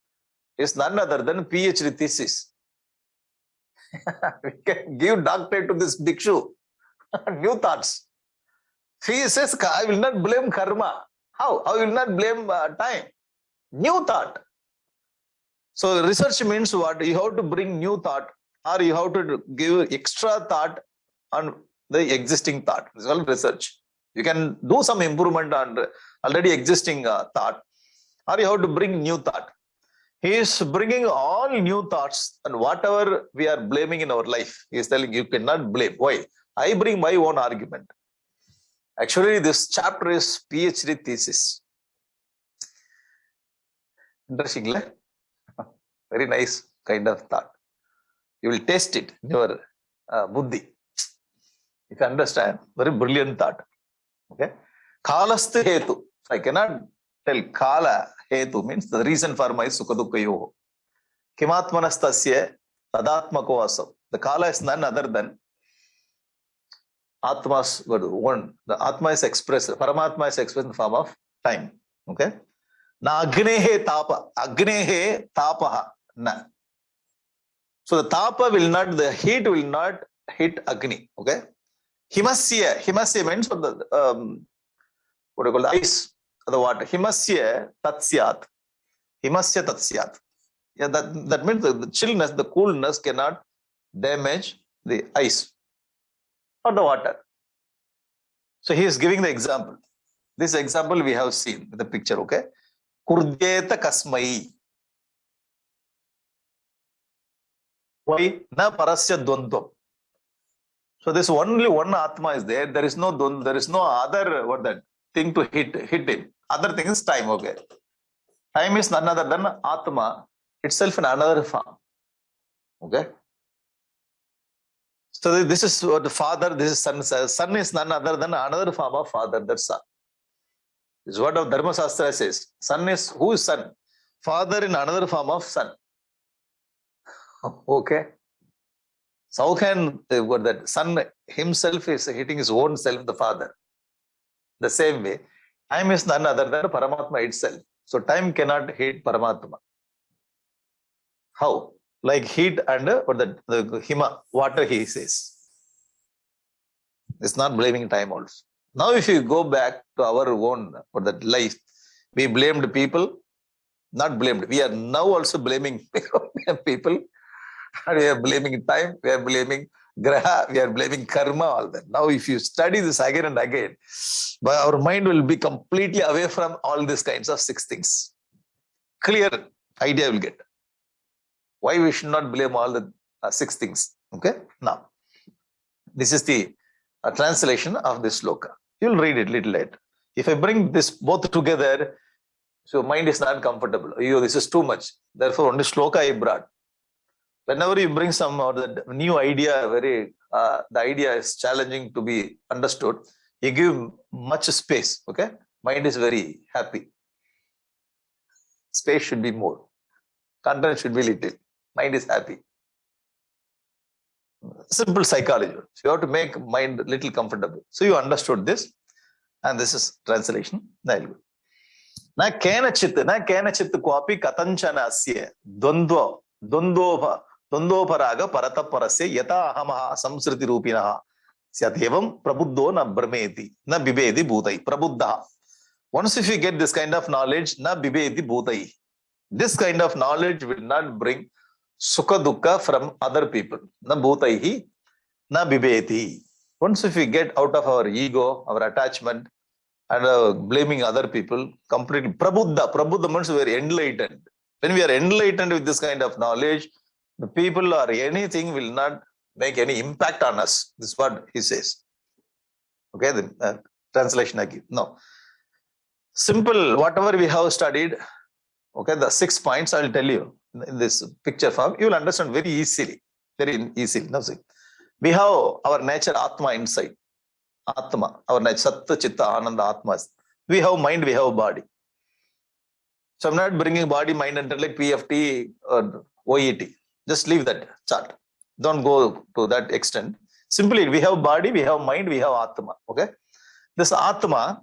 is none other than PhD thesis. We can give doctorate to this bhikshu. New thoughts. He says, I will not blame karma. How? I will not blame time. New thought. So research means what? You have to bring new thought, or you have to give extra thought on the existing thought. It's all research. You can do some improvement on already existing thought, or you have to bring new thought. He is bringing all new thoughts, and whatever we are blaming in our life, he is telling you cannot blame. Why? I bring my own argument. Actually, this chapter is PhD thesis. Interesting, right? Very nice kind of thought. You will taste it in your buddhi. If you understand, very brilliant thought. Okay. Kalastu hetu. I cannot tell kala hetu means the reason for my sukha dukkha yoho. Kimatmanastasya tadatmako asam. The kala is none other than Atma's one. The Atma is expressed, Paramatma is expressed in the form of time. Okay. Na agnehe tapa. Agnehe tapaha. Na. So the tapa will not, the heat will not hit Agni. Okay. Himasya. Himasya means what the what do you call the ice, the water. Himasya tatsyat. Himasya tatsyat. Yeah, that means the chillness, the coolness cannot damage the ice or the water. So he is giving the example. This example we have seen in the picture, okay? Kurdyeta kasmai. Why? Na parasya dvandvam. So this only one Atma is there. There is no dvandva, there is no other what that thing to hit him. Other thing is time, okay? Time is none other than Atma itself in another form. Okay? So this is what the father, this is son says. Son is none other than another form of father, that's son. This is what the Dharma Shastra says. Son is, who is son? Father in another form of son. Okay. So how can what that son himself is hitting his own self, the father? The same way, time is none other than Paramatma itself. So time cannot hit Paramatma. How? Like heat and what the hima, water, he says. It's not blaming time also. Now if you go back to our own for that life, we blamed people, not blamed. We are now also blaming people. We are blaming time, we are blaming graha, we are blaming karma, all that. Now if you study this again and again, our mind will be completely away from all these kinds of 6 things. Clear idea will get. Why we should not blame all the 6 things. Okay. Now, this is the translation of this sloka. You will read it little later. If I bring this both together, so mind is not comfortable. Oh, this is too much. Therefore, only sloka I brought. Whenever you bring some or the new idea, the idea is challenging to be understood, you give much space. Okay. Mind is very happy. Space should be more. Content should be little. Mind is happy. Simple psychology. So you have to make mind a little comfortable. So you understood this, and this is translation. Na kenachit kwapi katanchana asya द्वंद्वोपराग परतपरस्य यथा अहमः संसृति रूपिणः स्यादेवं प्रबुद्धो न भ्रमेति न बिभेति भूतैः प्रबुद्धः. Once if you get this kind of knowledge, na bibeti bhutai. This kind of knowledge will not bring sukha dukkha from other people. Na bhutaihi, na bibeti. Once if we get out of our ego, our attachment, and blaming other people. Completely. Prabuddha means we are enlightened. When we are enlightened with this kind of knowledge, the people or anything will not make any impact on us. This is what he says. Okay, the translation I give. No. Simple, whatever we have studied, okay, the 6 points I'll tell you in this picture form, you will understand very easily. Very easily. Now see, we have our nature Atma inside. Atma, our nature, Satta, Chitta, Ananda, Atma. We have mind, we have body. So I'm not bringing body, mind, and like PFT or OET. Just leave that chart. Don't go to that extent. Simply, we have body, we have mind, we have Atma. Okay? This Atma,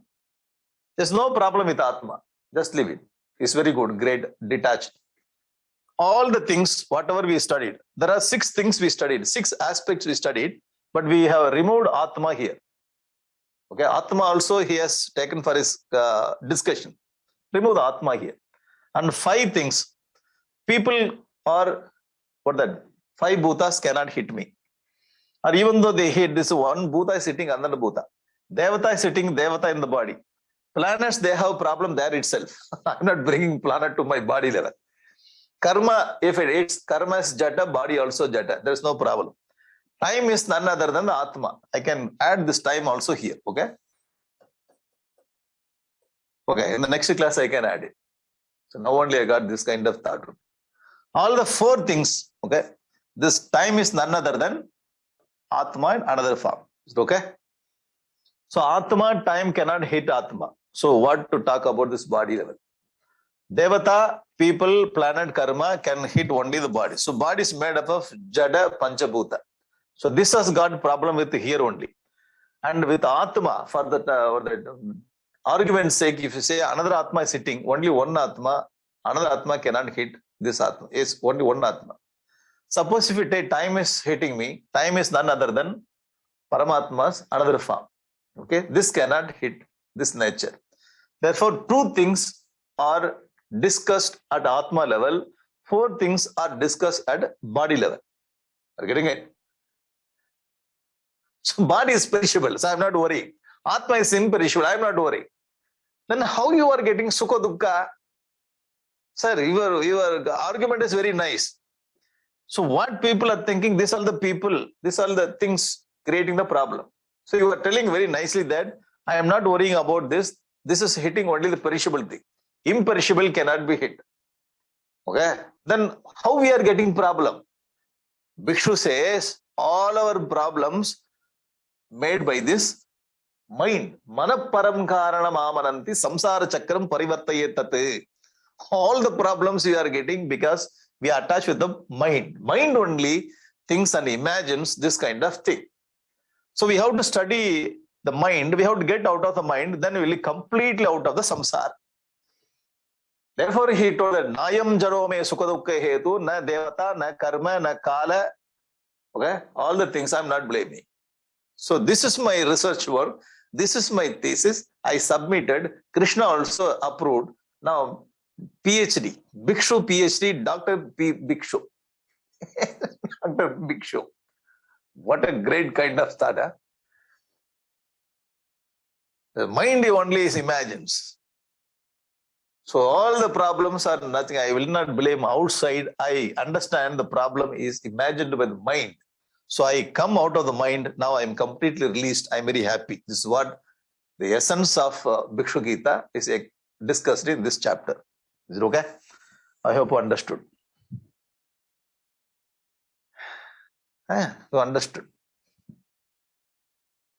there's no problem with Atma. Just leave it. It's very good, great, detached. All the things, whatever we studied, there are 6 things we studied, 6 aspects we studied, but we have removed Atma here. Okay, Atma also he has taken for his discussion. Remove the Atma here. And 5 things. People are, what that? 5 bhutas cannot hit me. Or even though they hit, this one bhuta is sitting under the bhuta. Devata is sitting, Devata in the body. Planets, they have problem there itself. I'm not bringing planet to my body level. Karma, if it's karma is jata, body also jata. There's no problem. Time is none other than the Atma. I can add this time also here. Okay. Okay. In the next class, I can add it. So now only I got this kind of thought. All the 4 things. Okay. This time is none other than Atma in another form. Is it okay? So Atma, time cannot hit Atma. So what to talk about this body level? Devata, people, planet, karma can hit only the body. So body is made up of Jada, Panchabhuta. So this has got problem with here only. And with Atma, for the argument's sake, if you say another Atma is sitting, only one Atma, another Atma cannot hit this Atma. It's only one Atma. Suppose if you take time is hitting me, time is none other than Paramatma's another form. Okay, this cannot hit this nature. Therefore, 2 things are discussed at Atma level, 4 things are discussed at body level. Are you getting it? So body is perishable, so I'm not worrying. Atma is imperishable, I'm not worrying. Then how you are getting Sukha Dukkha? Sir, your argument is very nice. So what people are thinking, these are the people, these are the things creating the problem. So you are telling very nicely that I am not worrying about this. This is hitting only the perishable thing. Imperishable cannot be hit. Okay. Then how we are getting problem? Bhikshu says all our problems made by this mind. Manaparam karanam amananti samsara chakram parivartayetate. All the problems we are getting because we are attached with the mind. Mind only thinks and imagines this kind of thing. So we have to study the mind. We have to get out of the mind. Then we will be completely out of the samsara. Therefore, he told that Nayam Jarome Sukadukka Hetu, na Devata, na Karma, na Kala. Okay, all the things I'm not blaming. So this is my research work. This is my thesis. I submitted. Krishna also approved. Now, PhD, Bhikshu PhD, Dr. P. Bhikshu. Dr. Bhikshu. What a great kind of thought. Huh? The mind only is imagines. So all the problems are nothing. I will not blame outside. I understand the problem is imagined by the mind. So I come out of the mind. Now I am completely released. I am very happy. This is what the essence of Bhikshu Gita is discussed in this chapter. Is it okay? I hope you understood. You understood.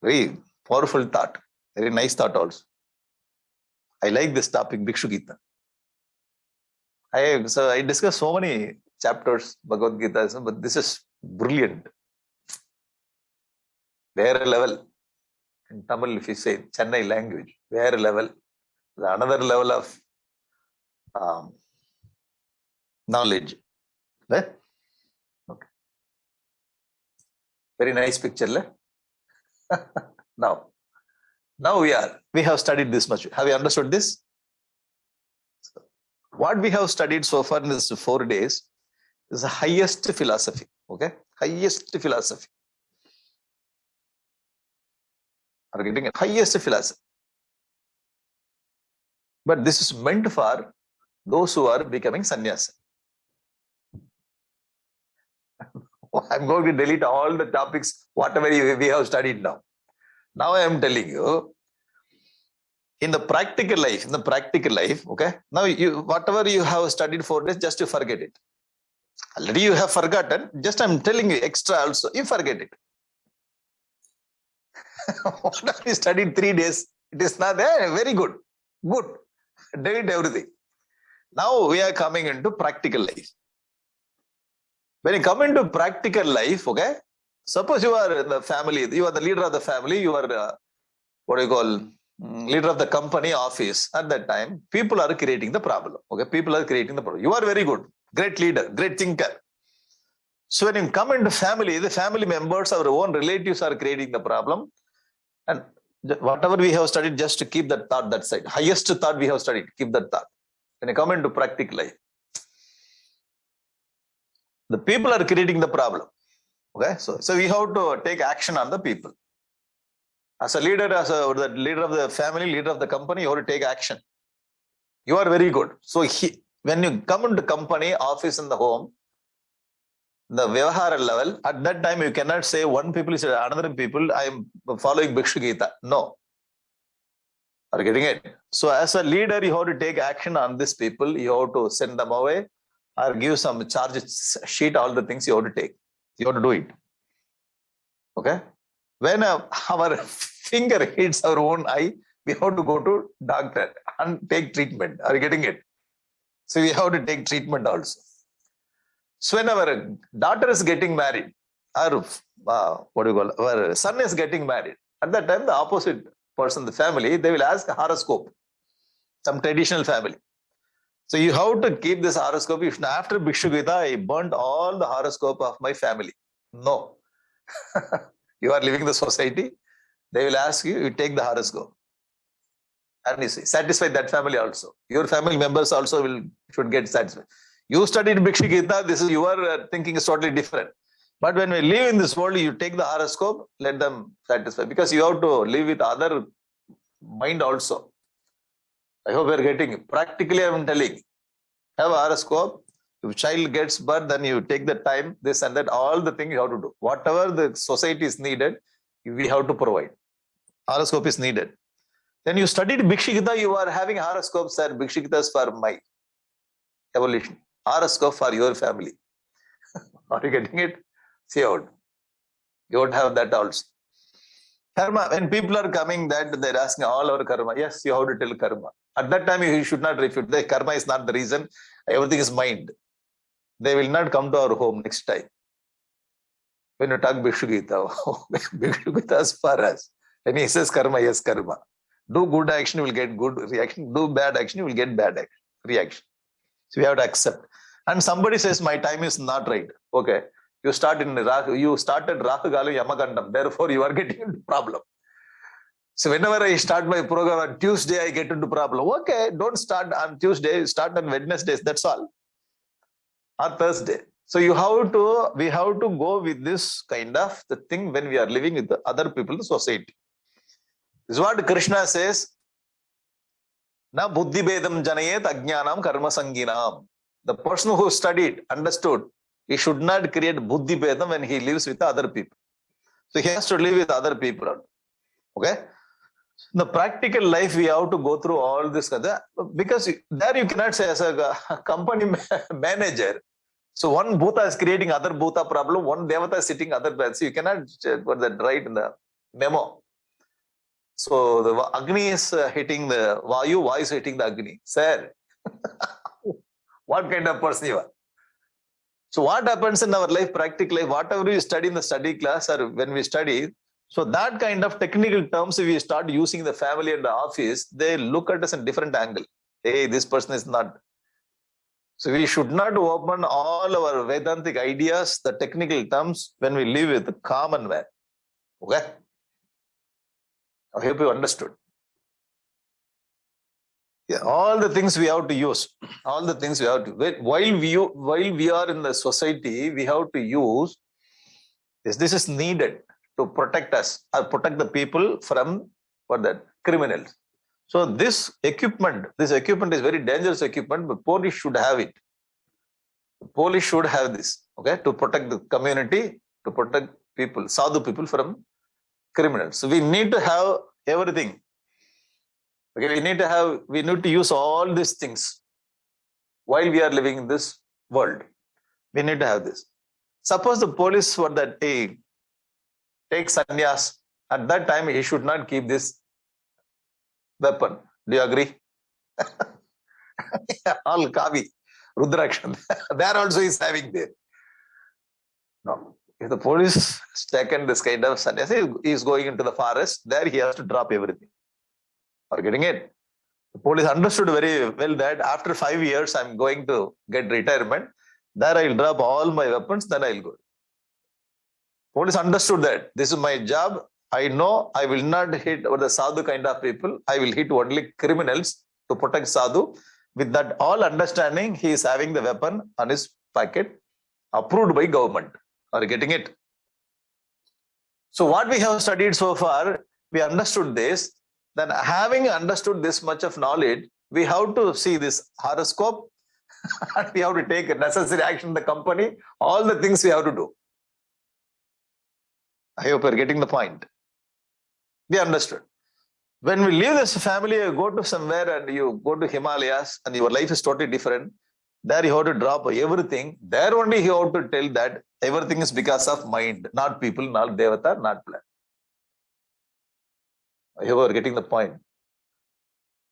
Very powerful thought. Very nice thought also. I like this topic, Bhikshu Gita. I discussed so many chapters, Bhagavad Gita, but this is brilliant. Where level? In Tamil, if you say Chennai language, where level? Another level of knowledge. Right? Okay. Very nice picture. Now we have studied this much. Have you understood this? So, what we have studied so far in these 4 days is the highest philosophy. Okay, highest philosophy. Are you getting it? Highest philosophy. But this is meant for those who are becoming sannyasi. I'm going to delete all the topics, whatever we have studied now. Now I am telling you, in the practical life, okay, now whatever you have studied 4 days, just to forget it. Already you have forgotten, just I'm telling you extra also, you forget it. What we studied 3 days, it is not there, very good. Good. Delete everything. Now we are coming into practical life. When you come into practical life, okay, suppose you are in the family, you are the leader of the family, you are leader of the company office. At that time, people are creating the problem. Okay, people are creating the problem. You are very good, great leader, great thinker. So when you come into family, the family members, our own relatives are creating the problem. And whatever we have studied, just to keep that thought that side. Highest thought we have studied, keep that thought. When you come into practical life, the people are creating the problem. Okay, so we have to take action on the people. As a leader, as the leader of the family, leader of the company, you have to take action. You are very good. So when you come into company, office, and the home, the Vyavahara level, at that time you cannot say one people is another people, I am following Bhikshu Gita. No. Are you getting it? So as a leader, you have to take action on these people. You have to send them away or give some charge sheet, all the things you have to take. You have to do it. Okay? When our finger hits our own eye, we have to go to doctor and take treatment. Are you getting it? So we have to take treatment also. So when our daughter is getting married, or our son is getting married, at that time the opposite person, the family, they will ask a horoscope, some traditional family. So you have to keep this horoscope. If after Bhikshu Gita, I burnt all the horoscope of my family. No. You are living the society, they will ask you, you take the horoscope. And you see, satisfy that family also. Your family members also should get satisfied. You studied Bhikshu Gita, this is your thinking is totally different. But when we live in this world, you take the horoscope, let them satisfy. Because you have to live with other mind also. I hope we are getting it. Practically, I am telling. Have a horoscope. If child gets birth, then you take the time, this and that, all the things you have to do. Whatever the society is needed, we have to provide. Horoscope is needed. Then you studied Bhikshu Gita, you are having horoscopes and Bhikshu Gitas for my evolution. Horoscope for your family. Are you getting it? See out. You would have that also. Karma, when people are coming that they're asking all our karma, yes, you have to tell karma. At that time, you should not refute. The karma is not the reason. Everything is mind. They will not come to our home next time. When you talk Bhikshu Gita, Bhikshu Gita is for us. When he says karma, yes, karma. Do good action, you will get good reaction. Do bad action, you will get bad reaction. So we have to accept. And somebody says, my time is not right. Okay. You started Rahu Galu Yamakandam. Therefore, you are getting into problem. So whenever I start my program on Tuesday, I get into problem. Okay, don't start on Tuesday, start on Wednesdays. That's all. Or Thursday. So we have to go with this kind of the thing when we are living with the other people in the society. This is what Krishna says. Na buddhi bedam janayet ajnanam karma sanginam. The person who studied, understood, he should not create buddhi bedam when he lives with other people. So he has to live with other people. Okay? In the practical life, we have to go through all this. Because there you cannot say as a company manager. So one bhuta is creating other bhuta problem, one devata is sitting other bed. So you cannot put that right in the memo. So the Agni is hitting the Vayu, Vayu is hitting the Agni. Sir, what kind of person you are? So what happens in our life, practical life, whatever we study in the study class or when we study, so that kind of technical terms, if we start using the family and the office, they look at us in different angle. Hey, this person is not. So we should not open all our Vedantic ideas, the technical terms, when we live with the common man. Okay? I hope you understood. Yeah, all the things we have to use. All the things we have to. While we are in the society, we have to use this. This is needed to protect us or protect the people from what that criminals. So this equipment is very dangerous equipment, but police should have it. Police should have this, okay, to protect the community, to protect people, sadhu people from criminals. So we need to have everything. Okay, we need to use all these things while we are living in this world. We need to have this. Suppose the police were that take sannyas, at that time he should not keep this weapon. Do you agree? All Kavi, Rudrakshan, there also is having there. No. If the police has taken this kind of sannyas, he is going into the forest, there he has to drop everything. Are getting it? The police understood very well that after 5 years I'm going to get retirement. There I will drop all my weapons, then I will go. Police understood that this is my job. I know I will not hit the sadhu kind of people. I will hit only criminals to protect sadhu. With that all understanding, he is having the weapon on his pocket, approved by government. Are you getting it? So what we have studied so far, we understood this. Then having understood this much of knowledge, we have to see this horoscope and we have to take necessary action in the company, all the things we have to do. I hope you're getting the point. We understood. When we leave this family, you go to somewhere and you go to Himalayas and your life is totally different. There you have to drop everything. There only you have to tell that everything is because of mind, not people, not devata, not plan. I hope you're getting the point.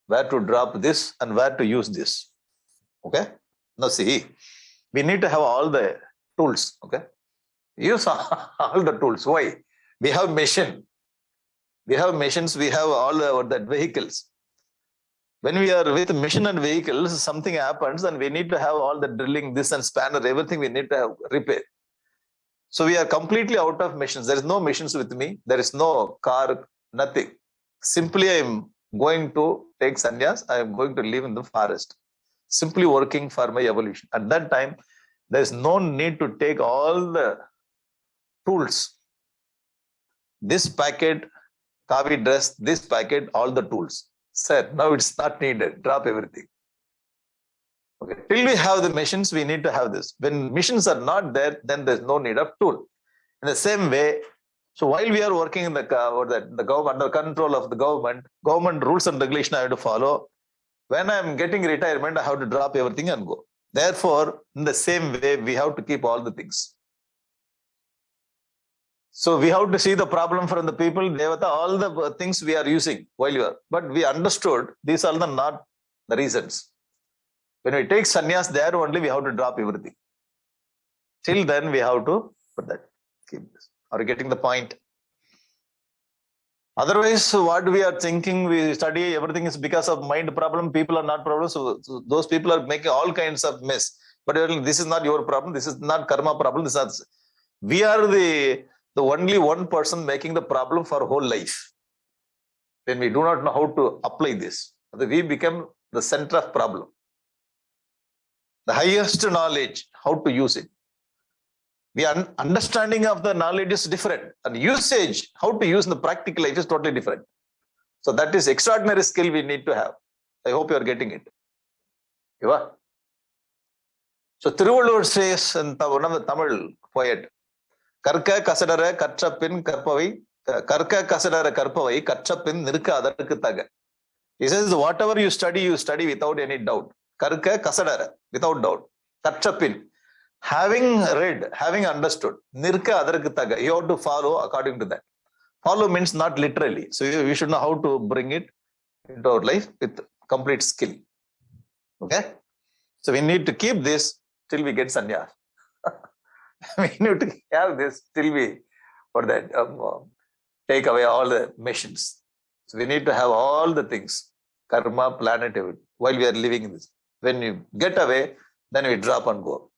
Where to drop this and where to use this. Okay? Now see, we need to have all the tools. Okay? Use all the tools. Why? We have machine. We have machines, we have all the vehicles. When we are with machine and vehicles, something happens and we need to have all the drilling, this and spanner, everything we need to have repair. So we are completely out of machines. There is no machines with me. There is no car, nothing. Simply I am going to take sannyas. I am going to live in the forest. Simply working for my evolution. At that time, there is no need to take all the tools. This packet, Kavi dress, this packet, all the tools. Sir, now it's not needed. Drop everything. Okay. Till we have the machines, we need to have this. When machines are not there, then there's no need of tool. In the same way, so while we are working in the government, under control of the government rules and regulation I have to follow. When I'm getting retirement, I have to drop everything and go. Therefore, in the same way, we have to keep all the things. So we have to see the problem from the people, devata, all the things we are using while you are. But we understood these are not the reasons. When we take sannyas, there only we have to drop everything. Till then, we have to put that. Keep this. Are you getting the point? Otherwise, what we are thinking, we study, everything is because of mind problem. People are not problems. So those people are making all kinds of mess. But this is not your problem. This is not karma problem. This is, we are the only one person making the problem for whole life. When we do not know how to apply this, we become the center of problem. The highest knowledge, how to use it. The understanding of the knowledge is different. And usage, how to use in the practical life is totally different. So that is extraordinary skill we need to have. I hope you are getting it. You are? So Thiruvalur says in one of the Tamil poet, Karka kasadara katchapin karpavai, Karka kasadara karpavai, katchapin nirka adarku taga. He says, whatever you study without any doubt. Karka kasadara, without doubt. Katchapin. Having read, having understood, nirka adarku taga. You have to follow according to that. Follow means not literally. So we should know how to bring it into our life with complete skill. Okay? So we need to keep this till we get sannyas. We need to have this till we, for that, take away all the machines. So we need to have all the things, karma, planet, everything, while we are living in this. When you get away, then we drop and go.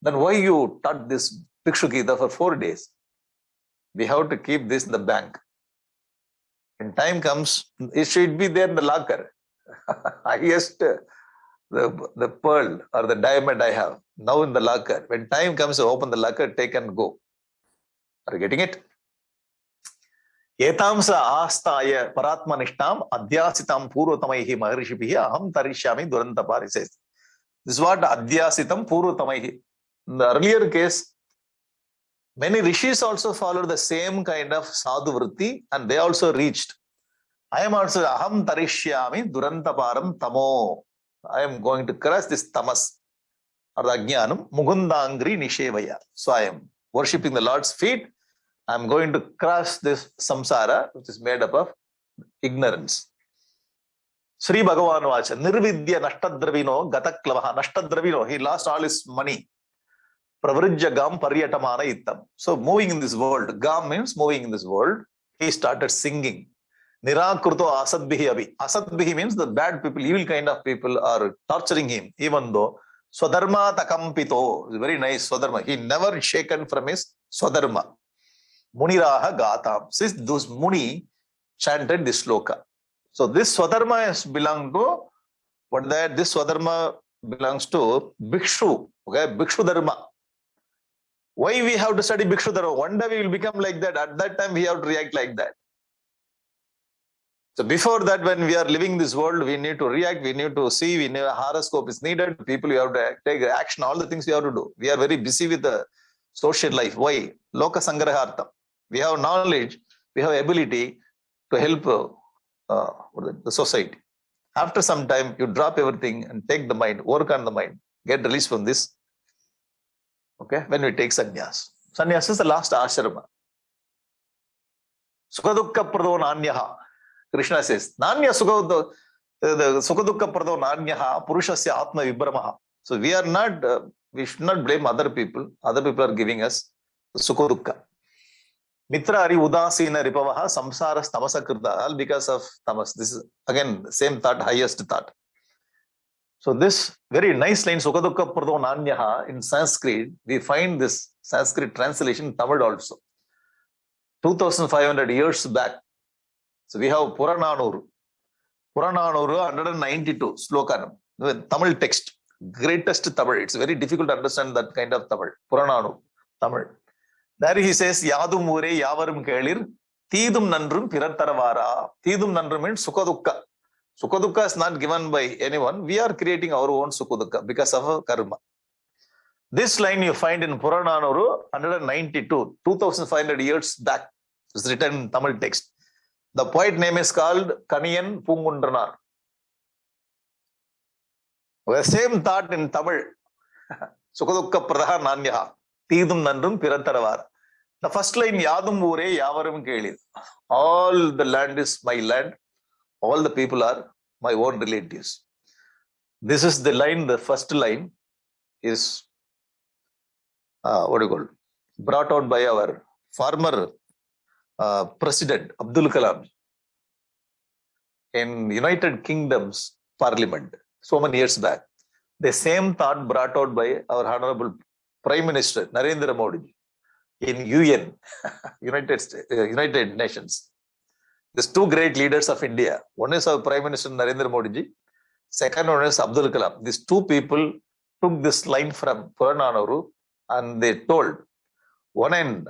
Then why you taught this Bhikshu Gita for 4 days? We have to keep this in the bank. When time comes, it should be there in the locker. Highest, the pearl or the diamond I have, now in the locker. When time comes, open the locker, take and go. Are you getting it? एतांस आस्ताय परात्मनिष्ठाम अध्यासिताम पूर्वतमैहि महर्षिभिः अहम तरिष्यामि दुरंतपार. This is what adhyasitam purvatamaihi. In the earlier case, many rishis also followed the same kind of sadhu vritti and they also reached. I am also aham tarishyami durantaparam tamo. I am going to cross this tamas or the ajnanam mugundangri nishevaya. So I am worshipping the Lord's feet. I am going to cross this samsara which is made up of ignorance. Sri Bhagavan Vacha, Nirvidya Nashtadravino Gataklavaha. Nashtadravino, he lost all his money. Pravrijya Gam Paryatamana Ittam. So moving in this world, Gam means moving in this world. He started singing. Nirakruto Asadbihi Abhi. Asadbihi means the bad people, evil kind of people are torturing him, even though Swadharma Takampito is very nice. Swadharma. He never shaken from his Swadharma. Muniraha Gatam. Since those Muni chanted this sloka. So this Swadharma has belonged to what that this Swadharma belongs to Bhikshu. Okay, Bhikshu Dharma. Why we have to study Bhikshu Dharma? One day we will become like that. At that time we have to react like that. So before that, when we are living this world, we need to react, we need to see, we need a horoscope is needed. People, you have to take action, all the things we have to do. We are very busy with the social life. Why? Loka Sangrahartham. We have knowledge, we have ability to help the society. After some time, you drop everything and take the mind, work on the mind, get released from this. Okay, when we take sannyas. Sannyas is the last ashrama. Sukadukka prado nanyaha. Krishna says, Nanya Sukadukka prado nanyaha purushasya atma vibhramaha. So we are not, we should not blame other people. Other people are giving us Sukadukka. Mitra Ari Udasina Ripavaha Samsara Tamasakrita, all because of Tamas. This is again same thought, highest thought. So this very nice line, Sukadukka Prado Nanyaha, in Sanskrit, we find this Sanskrit translation in Tamil also. 2500 years back. So we have Purananuru. Purananuru 192 slokanam, Tamil text, greatest Tamil. It's very difficult to understand that kind of Tamil. Purananuru, Tamil. There he says, Yadum Ure Yavarum Kelir, Tidum Nandrum Piratharavara. Tidum Nandrum means Sukadukka. Sukadukka is not given by anyone. We are creating our own Sukadukka because of our karma. This line you find in Purananuru 192, 2500 years back. It's written in Tamil text. The poet name is called Kaniyan Pungundranar. The same thought in Tamil. Sukadukka Pradaha Nanyaha. Tidum Nandrum Piratharavara. The first line, Yadum Ure Yavarum Kelir. All the land is my land. All the people are my own relatives. This is the line, the first line is, brought out by our former President Abdul Kalam in United Kingdom's Parliament so many years back. The same thought brought out by our Honorable Prime Minister Narendra Modi in UN, United Nations. These two great leaders of India. One is our Prime Minister Narendra Modi ji. Second one is Abdul Kalam. These two people took this line from Purananuru and they told one in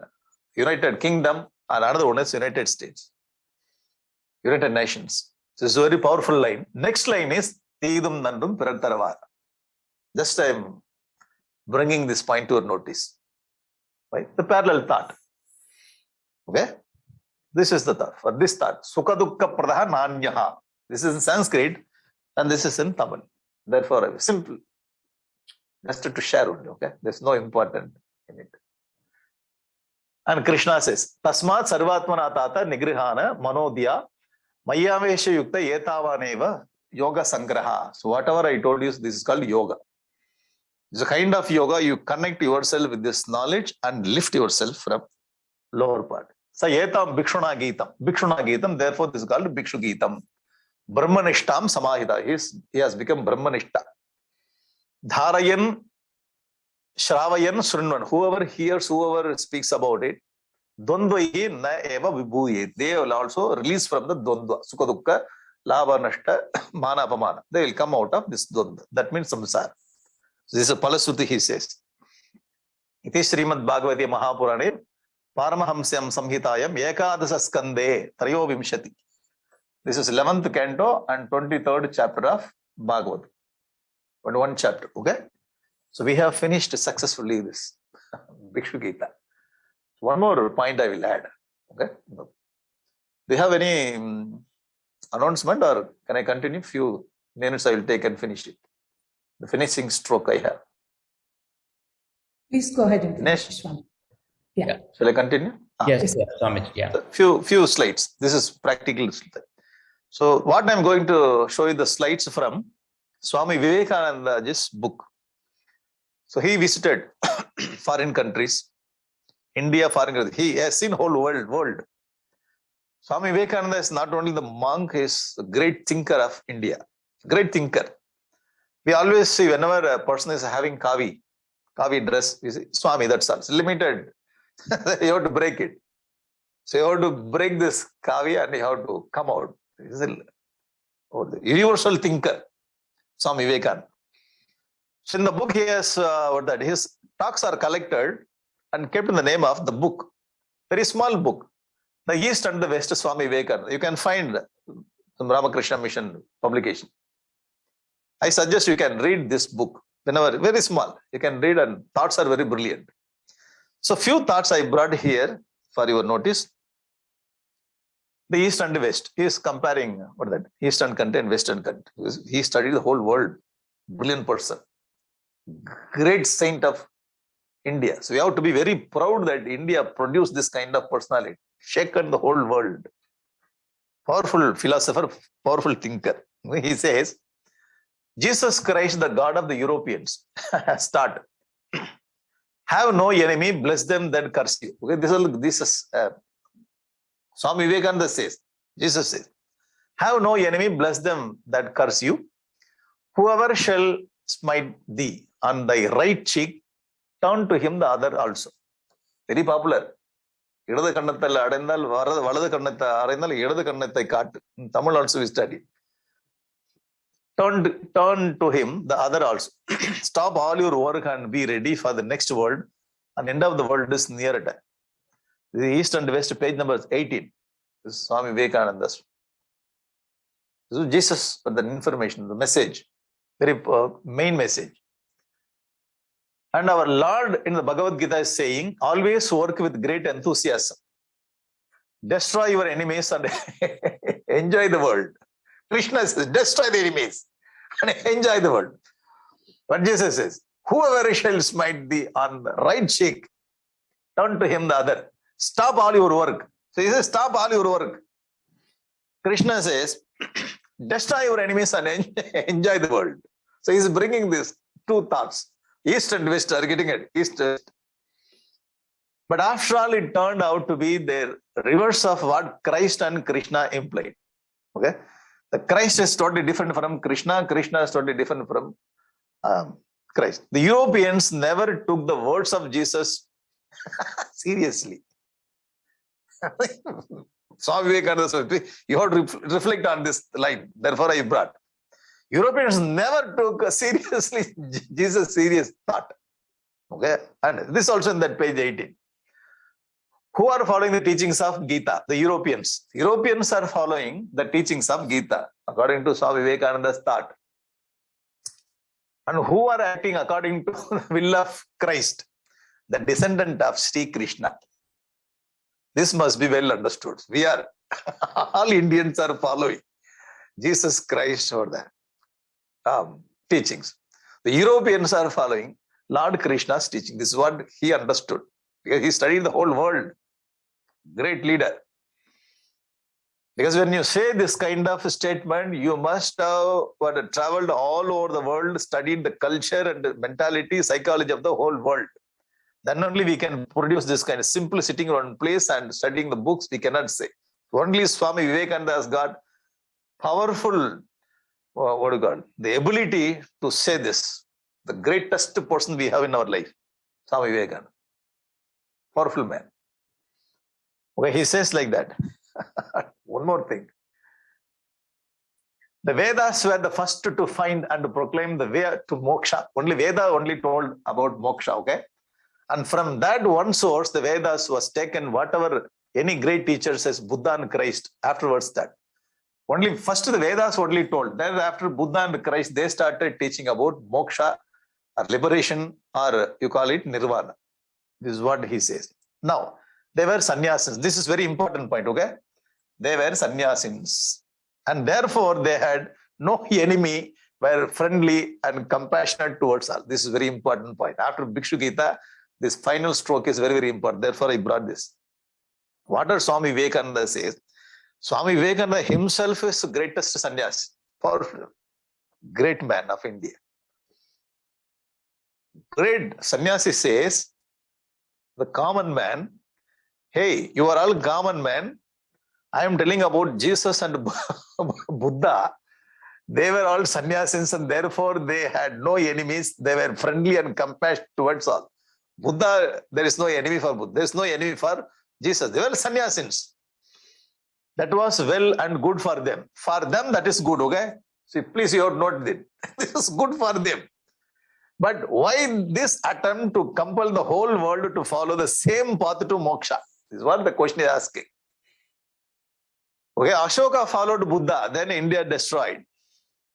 United Kingdom and another one is United States, United Nations. So it's a very powerful line. Next line is Tidum Nandum Piratharavara. Just I am bringing this point to your notice. Right? The parallel thought. Okay? This is the thought. For this thought, Sukadukka Pradaha Nanyaha. This is in Sanskrit and this is in Tamil. Therefore, simple. Just to share only. Okay? There's no important in it. And Krishna says, Tasmat Sarvatmana Tata Nigrihana Manodya Mayavesha Yukta Yetavaneva Yoga Sangraha. So whatever I told you, this is called yoga. It's a kind of yoga, you connect yourself with this knowledge and lift yourself from lower part. So Yetam Bhikshuna Geetam. Bhikshuna Geetam, therefore this is called Bhikshu Geetam. Brahmanishtam Samahita. He has become Brahmanishta. Dharayan Shravayan Srinvan. Whoever hears, whoever speaks about it, Dondvaye na eva vibhuye. They will also release from the Dondva. Sukadukka, Lava Nashta, Mana Apamana. They will come out of this Dondva. That means samsara. So this is a Palasuti, he says. It is Srimad Bhagavati Mahapurane, Paramahamsyam Samhitayam Ekadasa Skande Trayo Vimshati. This is 11th canto and 23rd chapter of Bhagavad. 21 chapter. Okay. So we have finished successfully this Bhikshu Gita. One more point I will add. Okay. Do you have any announcement, or can I continue? Few minutes I will take and finish it. The finishing stroke I have. Please go ahead and finish Next. this one. Yeah. Shall I continue? Yes, Swamiji. Yeah. Few slides. This is practical. So what I'm going to show you the slides from Swami Vivekananda's book. So he visited foreign countries, India, foreign countries. He has seen whole world. Swami Vivekananda is not only the monk, he is a great thinker of India. Great thinker. We always see whenever a person is having kavi dress, we say, Swami, that's all. It's limited. You have to break it. So you have to break this kavi and you have to come out. This is a universal thinker, Swami Vivekananda. So in the book, he has his talks are collected and kept in the name of the book. Very small book. The East and the West Swami Vivekananda. You can find some Ramakrishna Mission publication. I suggest you can read this book. Whenever, very small, you can read, and thoughts are very brilliant. So few thoughts I brought here for your notice. The East and the West. He is comparing Eastern country and Western country. He studied the whole world. Brilliant person. Great saint of India. So we have to be very proud that India produced this kind of personality. Shaken the whole world. Powerful philosopher, powerful thinker. He says, Jesus Christ, the God of the Europeans. Start. Have no enemy, bless them that curse you. Okay, this is Swami Vivekananda says, Jesus says, have no enemy, bless them that curse you. Whoever shall smite thee on thy right cheek, turn to him the other also. Very popular. இடது கண்ணத்தில் அடைந்தால் வலது கண்ணத்தை அடைந்தால் இடது கண்ணத்தை காட்டு. In Tamil also we study. Turn to him the other also. Stop all your work and be ready for the next world. And end of the world is near at. The East and West, page number 18. This is Swami Vivekananda's. This is Jesus, the information, the message, very main message. And our Lord in the Bhagavad Gita is saying, always work with great enthusiasm. Destroy your enemies and enjoy the world. Krishna says, destroy the enemies and enjoy the world. But Jesus says, whoever shall smite thee on the right cheek, turn to him the other. Stop all your work. So he says, stop all your work. Krishna says, destroy your enemies and enjoy the world. So he's bringing these two thoughts. East and West are getting it. East and West. But after all, it turned out to be the reverse of what Christ and Krishna implied. Okay? The Christ is totally different from Krishna. Krishna is totally different from Christ. The Europeans never took the words of Jesus seriously. Swami Vivekananda said, you have to reflect on this line. Therefore, I brought. Europeans never took seriously Jesus' serious thought. Okay, and this also in that page 18. Who are following the teachings of Gita? The Europeans. Europeans are following the teachings of Gita according to Swami Vivekananda's thought. And who are acting according to the will of Christ, the descendant of Sri Krishna. This must be well understood. We are, all Indians are following Jesus Christ or the teachings. The Europeans are following Lord Krishna's teaching. This is what he understood. Because he studied the whole world. Great leader. Because when you say this kind of statement, you must have traveled all over the world, studied the culture and the mentality, psychology of the whole world. Then only we can produce this kind of simple sitting in one place and studying the books, we cannot say. Only Swami Vivekananda has got powerful, the ability to say this. The greatest person we have in our life, Swami Vivekananda. Powerful man. Okay, he says like that. One more thing. The Vedas were the first to find and to proclaim the way to moksha. Only Veda only told about moksha, okay? And from that one source, the Vedas was taken, whatever any great teacher says, Buddha and Christ, afterwards that. Only first the Vedas only told. Then after Buddha and Christ, they started teaching about moksha or liberation, or you call it nirvana. This is what he says. Now, they were sannyasins. This is very important point, okay? They were sannyasins. And therefore, they had no enemy, were friendly and compassionate towards all. This is very important point. After Bhikshu Gita, this final stroke is very, very important. Therefore, I brought this. What does Swami Vivekananda says? Swami Vivekananda himself is the greatest sannyasi, powerful, great man of India. Great sannyasi says, the common man, hey, you are all common man. I am telling about Jesus and Buddha. They were all sannyasins and therefore they had no enemies. They were friendly and compassionate towards all. Buddha, there is no enemy for Buddha. There is no enemy for Jesus. They were sannyasins. That was well and good for them. For them, that is good, okay? See, please, you have noted it. This is good for them. But why this attempt to compel the whole world to follow the same path to moksha? This is what the question is asking. Okay, Ashoka followed Buddha, then India destroyed.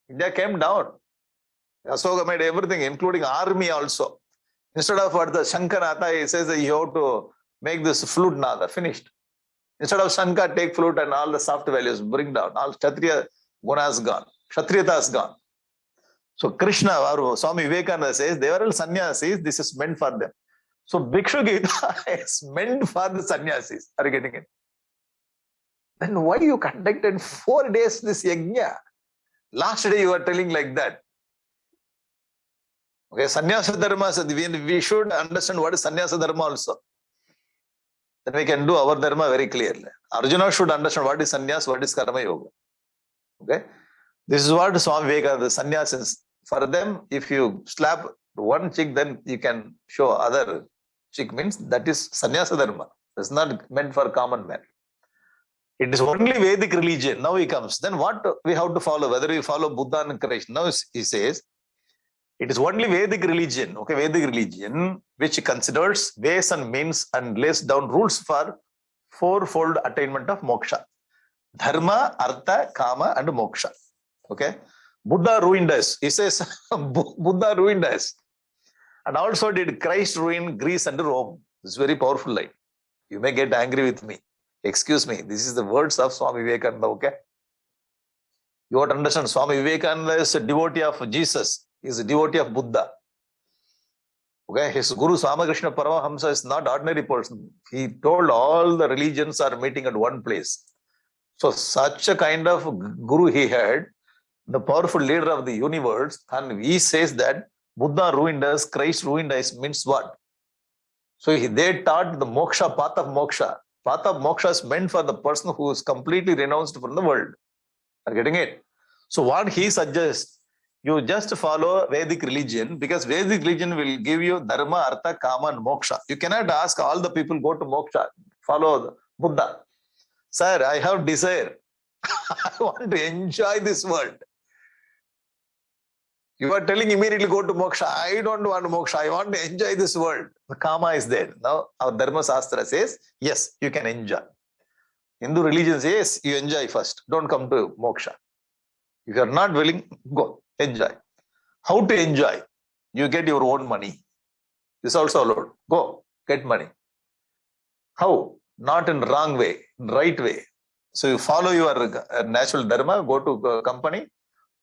India came down. Ashoka made everything, including army also. Instead of what the Shankanatha, he says that you have to make this flute nada, finished. Instead of Shankar, take flute and all the soft values, bring down. All Kshatriya gunas gone. Kshatriyata is gone. So Krishna or Swami Vivekananda says, they were all sannyasis, this is meant for them. So Bhikshu Gita is meant for the sannyasis. Are you getting it? Then why you conducted 4 days this yajna? Last day you are telling like that. Okay, sannyasa dharma, we should understand what is sannyasa dharma also. Then we can do our dharma very clearly. Arjuna should understand what is sannyas, what is karma yoga. Okay, this is what Swami Vivekananda, the sannyasins. For them, if you slap one chick, then you can show other chick, means that is sannyasa dharma. It's not meant for common man. It is only Vedic religion. Now he comes. Then what we have to follow? Whether we follow Buddha and Krishna. Now he says, it is only Vedic religion, okay, Vedic religion, which considers ways and means and lays down rules for fourfold attainment of moksha. Dharma, Artha, Kama and Moksha. Okay. Buddha ruined us. He says, Buddha ruined us. And also did Christ ruin Greece and Rome. This is very powerful line. You may get angry with me. Excuse me. This is the words of Swami Vivekananda, okay? You have to understand, Swami Vivekananda is a devotee of Jesus. He is a devotee of Buddha. Okay, his Guru Swamakrishna Paramahamsa is not ordinary person. He told all the religions are meeting at one place. So such a kind of Guru he had, the powerful leader of the universe, and he says that Buddha ruined us, Christ ruined us, means what? So they taught the moksha, path of moksha. Path of moksha is meant for the person who is completely renounced from the world. Are you getting it? So what he suggests, you just follow Vedic religion, because Vedic religion will give you dharma, artha, kama and moksha. You cannot ask all the people go to moksha, follow Buddha. Sir, I have desire. I want to enjoy this world. You are telling immediately go to moksha. I don't want moksha. I want to enjoy this world. The kama is there. Now our Dharma Shastra says, yes, you can enjoy. Hindu religion says, yes, you enjoy first. Don't come to moksha. If you are not willing, go, enjoy. How to enjoy? You get your own money. This is also allowed. Go, get money. How? Not in wrong way, in right way. So you follow your natural dharma, go to a company,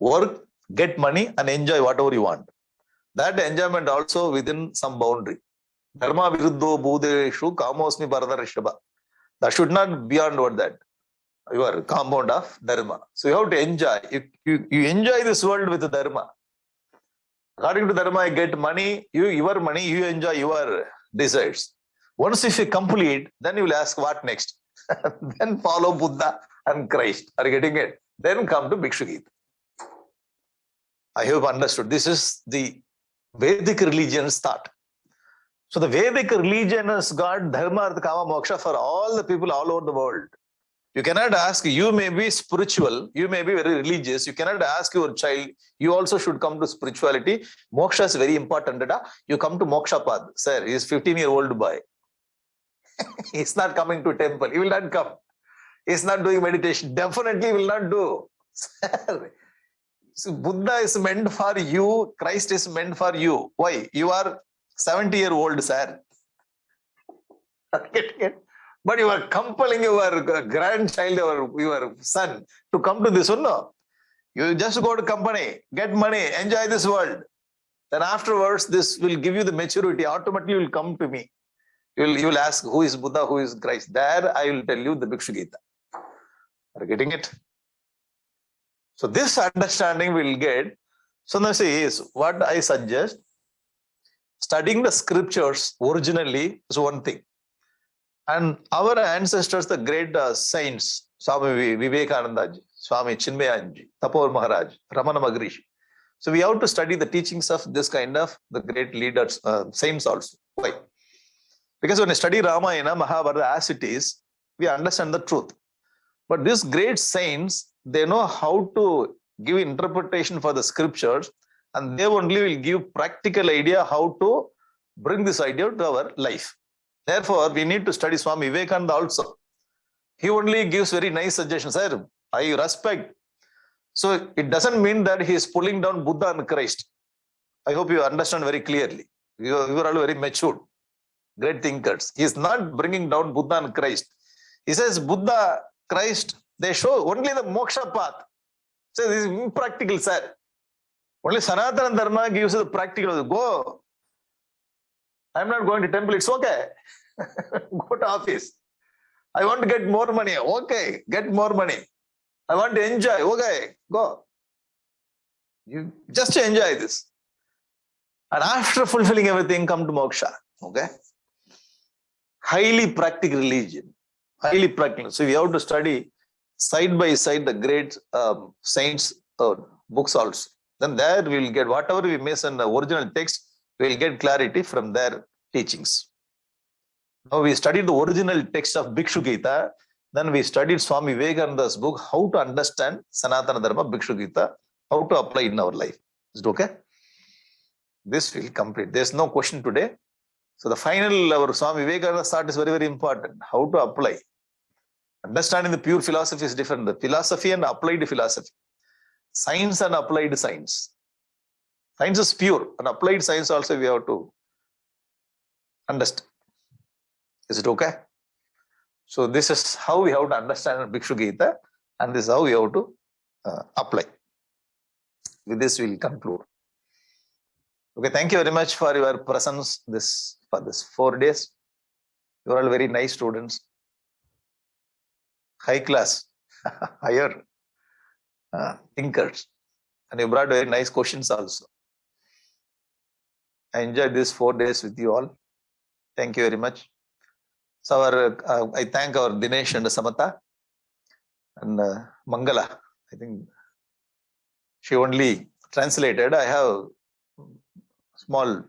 work, get money and enjoy whatever you want. That enjoyment also within some boundary. Dharma viruddho bhudeshu kamosmi bharata rishabha. That should not be beyond what that. Your compound of dharma. So you have to enjoy. You enjoy this world with dharma. According to dharma, you get money, your money, you enjoy your desires. Once if you complete, then you will ask what next? Then follow Buddha and Christ. Are you getting it? Then come to Bhikshu Gita. I hope understood. This is the Vedic religion's thought. So the Vedic religion has got dharma, artha, kama, moksha for all the people all over the world. You cannot ask, you may be spiritual, you may be very religious. You cannot ask your child, you also should come to spirituality. Moksha is very important. You come to Moksha path. Sir, he is 15-year-old boy. He's not coming to temple. He will not come. He's not doing meditation. Definitely will not do. Sir, so Buddha is meant for you. Christ is meant for you. Why? You are 70-year-old, sir. Getting it? But you are compelling your grandchild or your son to come to this one. No. You just go to company, get money, enjoy this world. Then afterwards, this will give you the maturity. Automatically, you will come to me. You will ask, who is Buddha, who is Christ? There, I will tell you the Bhikshu Gita. Are you getting it? So this understanding will get. So now see, is what I suggest. Studying the scriptures originally is one thing. And our ancestors, the great saints, Swami Vivekananda ji, Swami Chinmayanji, Tapur Maharaj, Ramana Maharishi. So we have to study the teachings of this kind of the great leaders, saints also. Why? Because when we study Ramayana, Mahabharata as it is, we understand the truth. But these great saints, they know how to give interpretation for the scriptures, and they only will give practical idea how to bring this idea to our life. Therefore, we need to study Swami Vivekananda also. He only gives very nice suggestions. Sir, I respect. So it doesn't mean that he is pulling down Buddha and Christ. I hope you understand very clearly. You are all very matured, great thinkers. He is not bringing down Buddha and Christ. He says Buddha, Christ, they show only the moksha path. So this is impractical, sir. Only Sanatana Dharma gives you the practical. Go. I'm not going to temple. It's okay. Go to office. I want to get more money. Okay, get more money. I want to enjoy. Okay, go. You just enjoy this. And after fulfilling everything, come to moksha. Okay. Highly practical religion. Highly practical. So we have to study side by side the great saints' books also. Then there we will get whatever we miss in the original text, we will get clarity from their teachings. Now we studied the original text of Bhikshu Gita. Then we studied Swami Vivekananda's book, how to understand Sanatana Dharma, Bhikshu Gita, how to apply in our life. Is it okay? This will complete. There's no question today. So the final, our Swami Vivekananda's thought is very, very important. How to apply. Understanding the pure philosophy is different. The philosophy and applied philosophy. Science and applied science. Science is pure. And applied science also we have to understand. Is it okay? So this is how we have to understand Bhikshu Gita, and this is how we have to apply. With this we will conclude. Okay, thank you very much for your presence for this 4 days. You are all very nice students. High class, higher thinkers. And you brought very nice questions also. I enjoyed these 4 days with you all. Thank you very much. So I thank our Dinesh and Samata and Mangala. I think she only translated. I have a small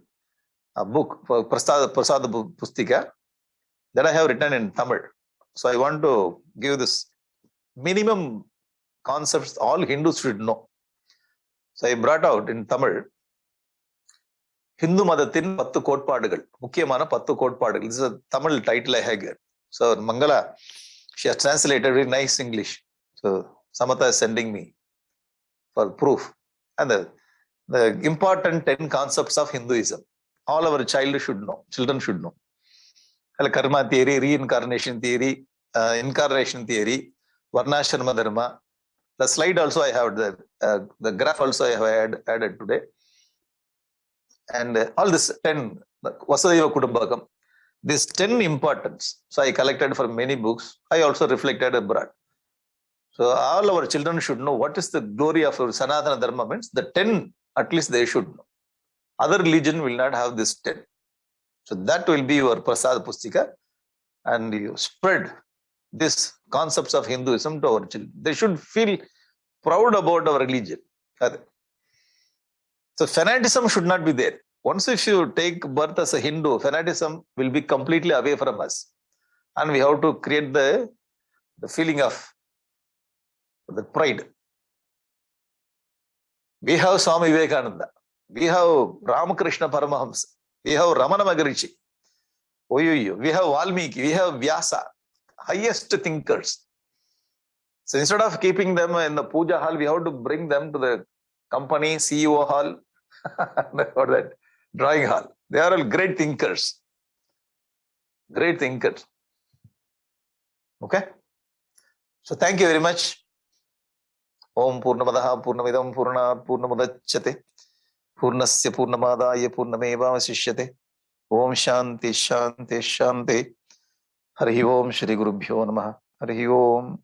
book for Prasada Pustika that I have written in Tamil. So I want to give this minimum concepts all Hindus should know. So I brought out in Tamil Hindu Madathin 10 கோட்பாடுகள் முக்கியமான 10 கோட்பாடுகள். This is a Tamil title I have here. So Mangala, she has translated very nice English. So Samatha is sending me for proof. And the important 10 concepts of Hinduism. All our children should know. Karma theory, reincarnation theory, incarnation theory, Varnashrama Dharma. The slide also I have, the graph also I have added today. And all this 10, Vasudhaiva Kutumbakam, these 10 importance. So I collected from many books. I also reflected abroad. So all our children should know what is the glory of Sanatana Dharma means. The 10, at least they should know. Other religion will not have this 10. So that will be your Prasada Pustika. And you spread these concepts of Hinduism to our children. They should feel proud about our religion. So fanaticism should not be there. Once if you take birth as a Hindu, fanaticism will be completely away from us. And we have to create the the feeling of the pride. We have Swami Vivekananda. We have Ramakrishna Paramahamsa. We have Ramana Magarichi. We have Valmiki. We have Vyasa. Highest thinkers. So instead of keeping them in the puja hall, we have to bring them to the company CEO hall or that drawing hall. They are all great thinkers. Great thinkers. Okay. So thank you very much. Om Purnamadaha Purnamidam Purnat Purnamudachyate Purnasya Purnamadaya Purnameva Vasishyate. Om Shanti Shanti Shanti. Hari Om Shri Gurubhyo Namaha. Hari Om.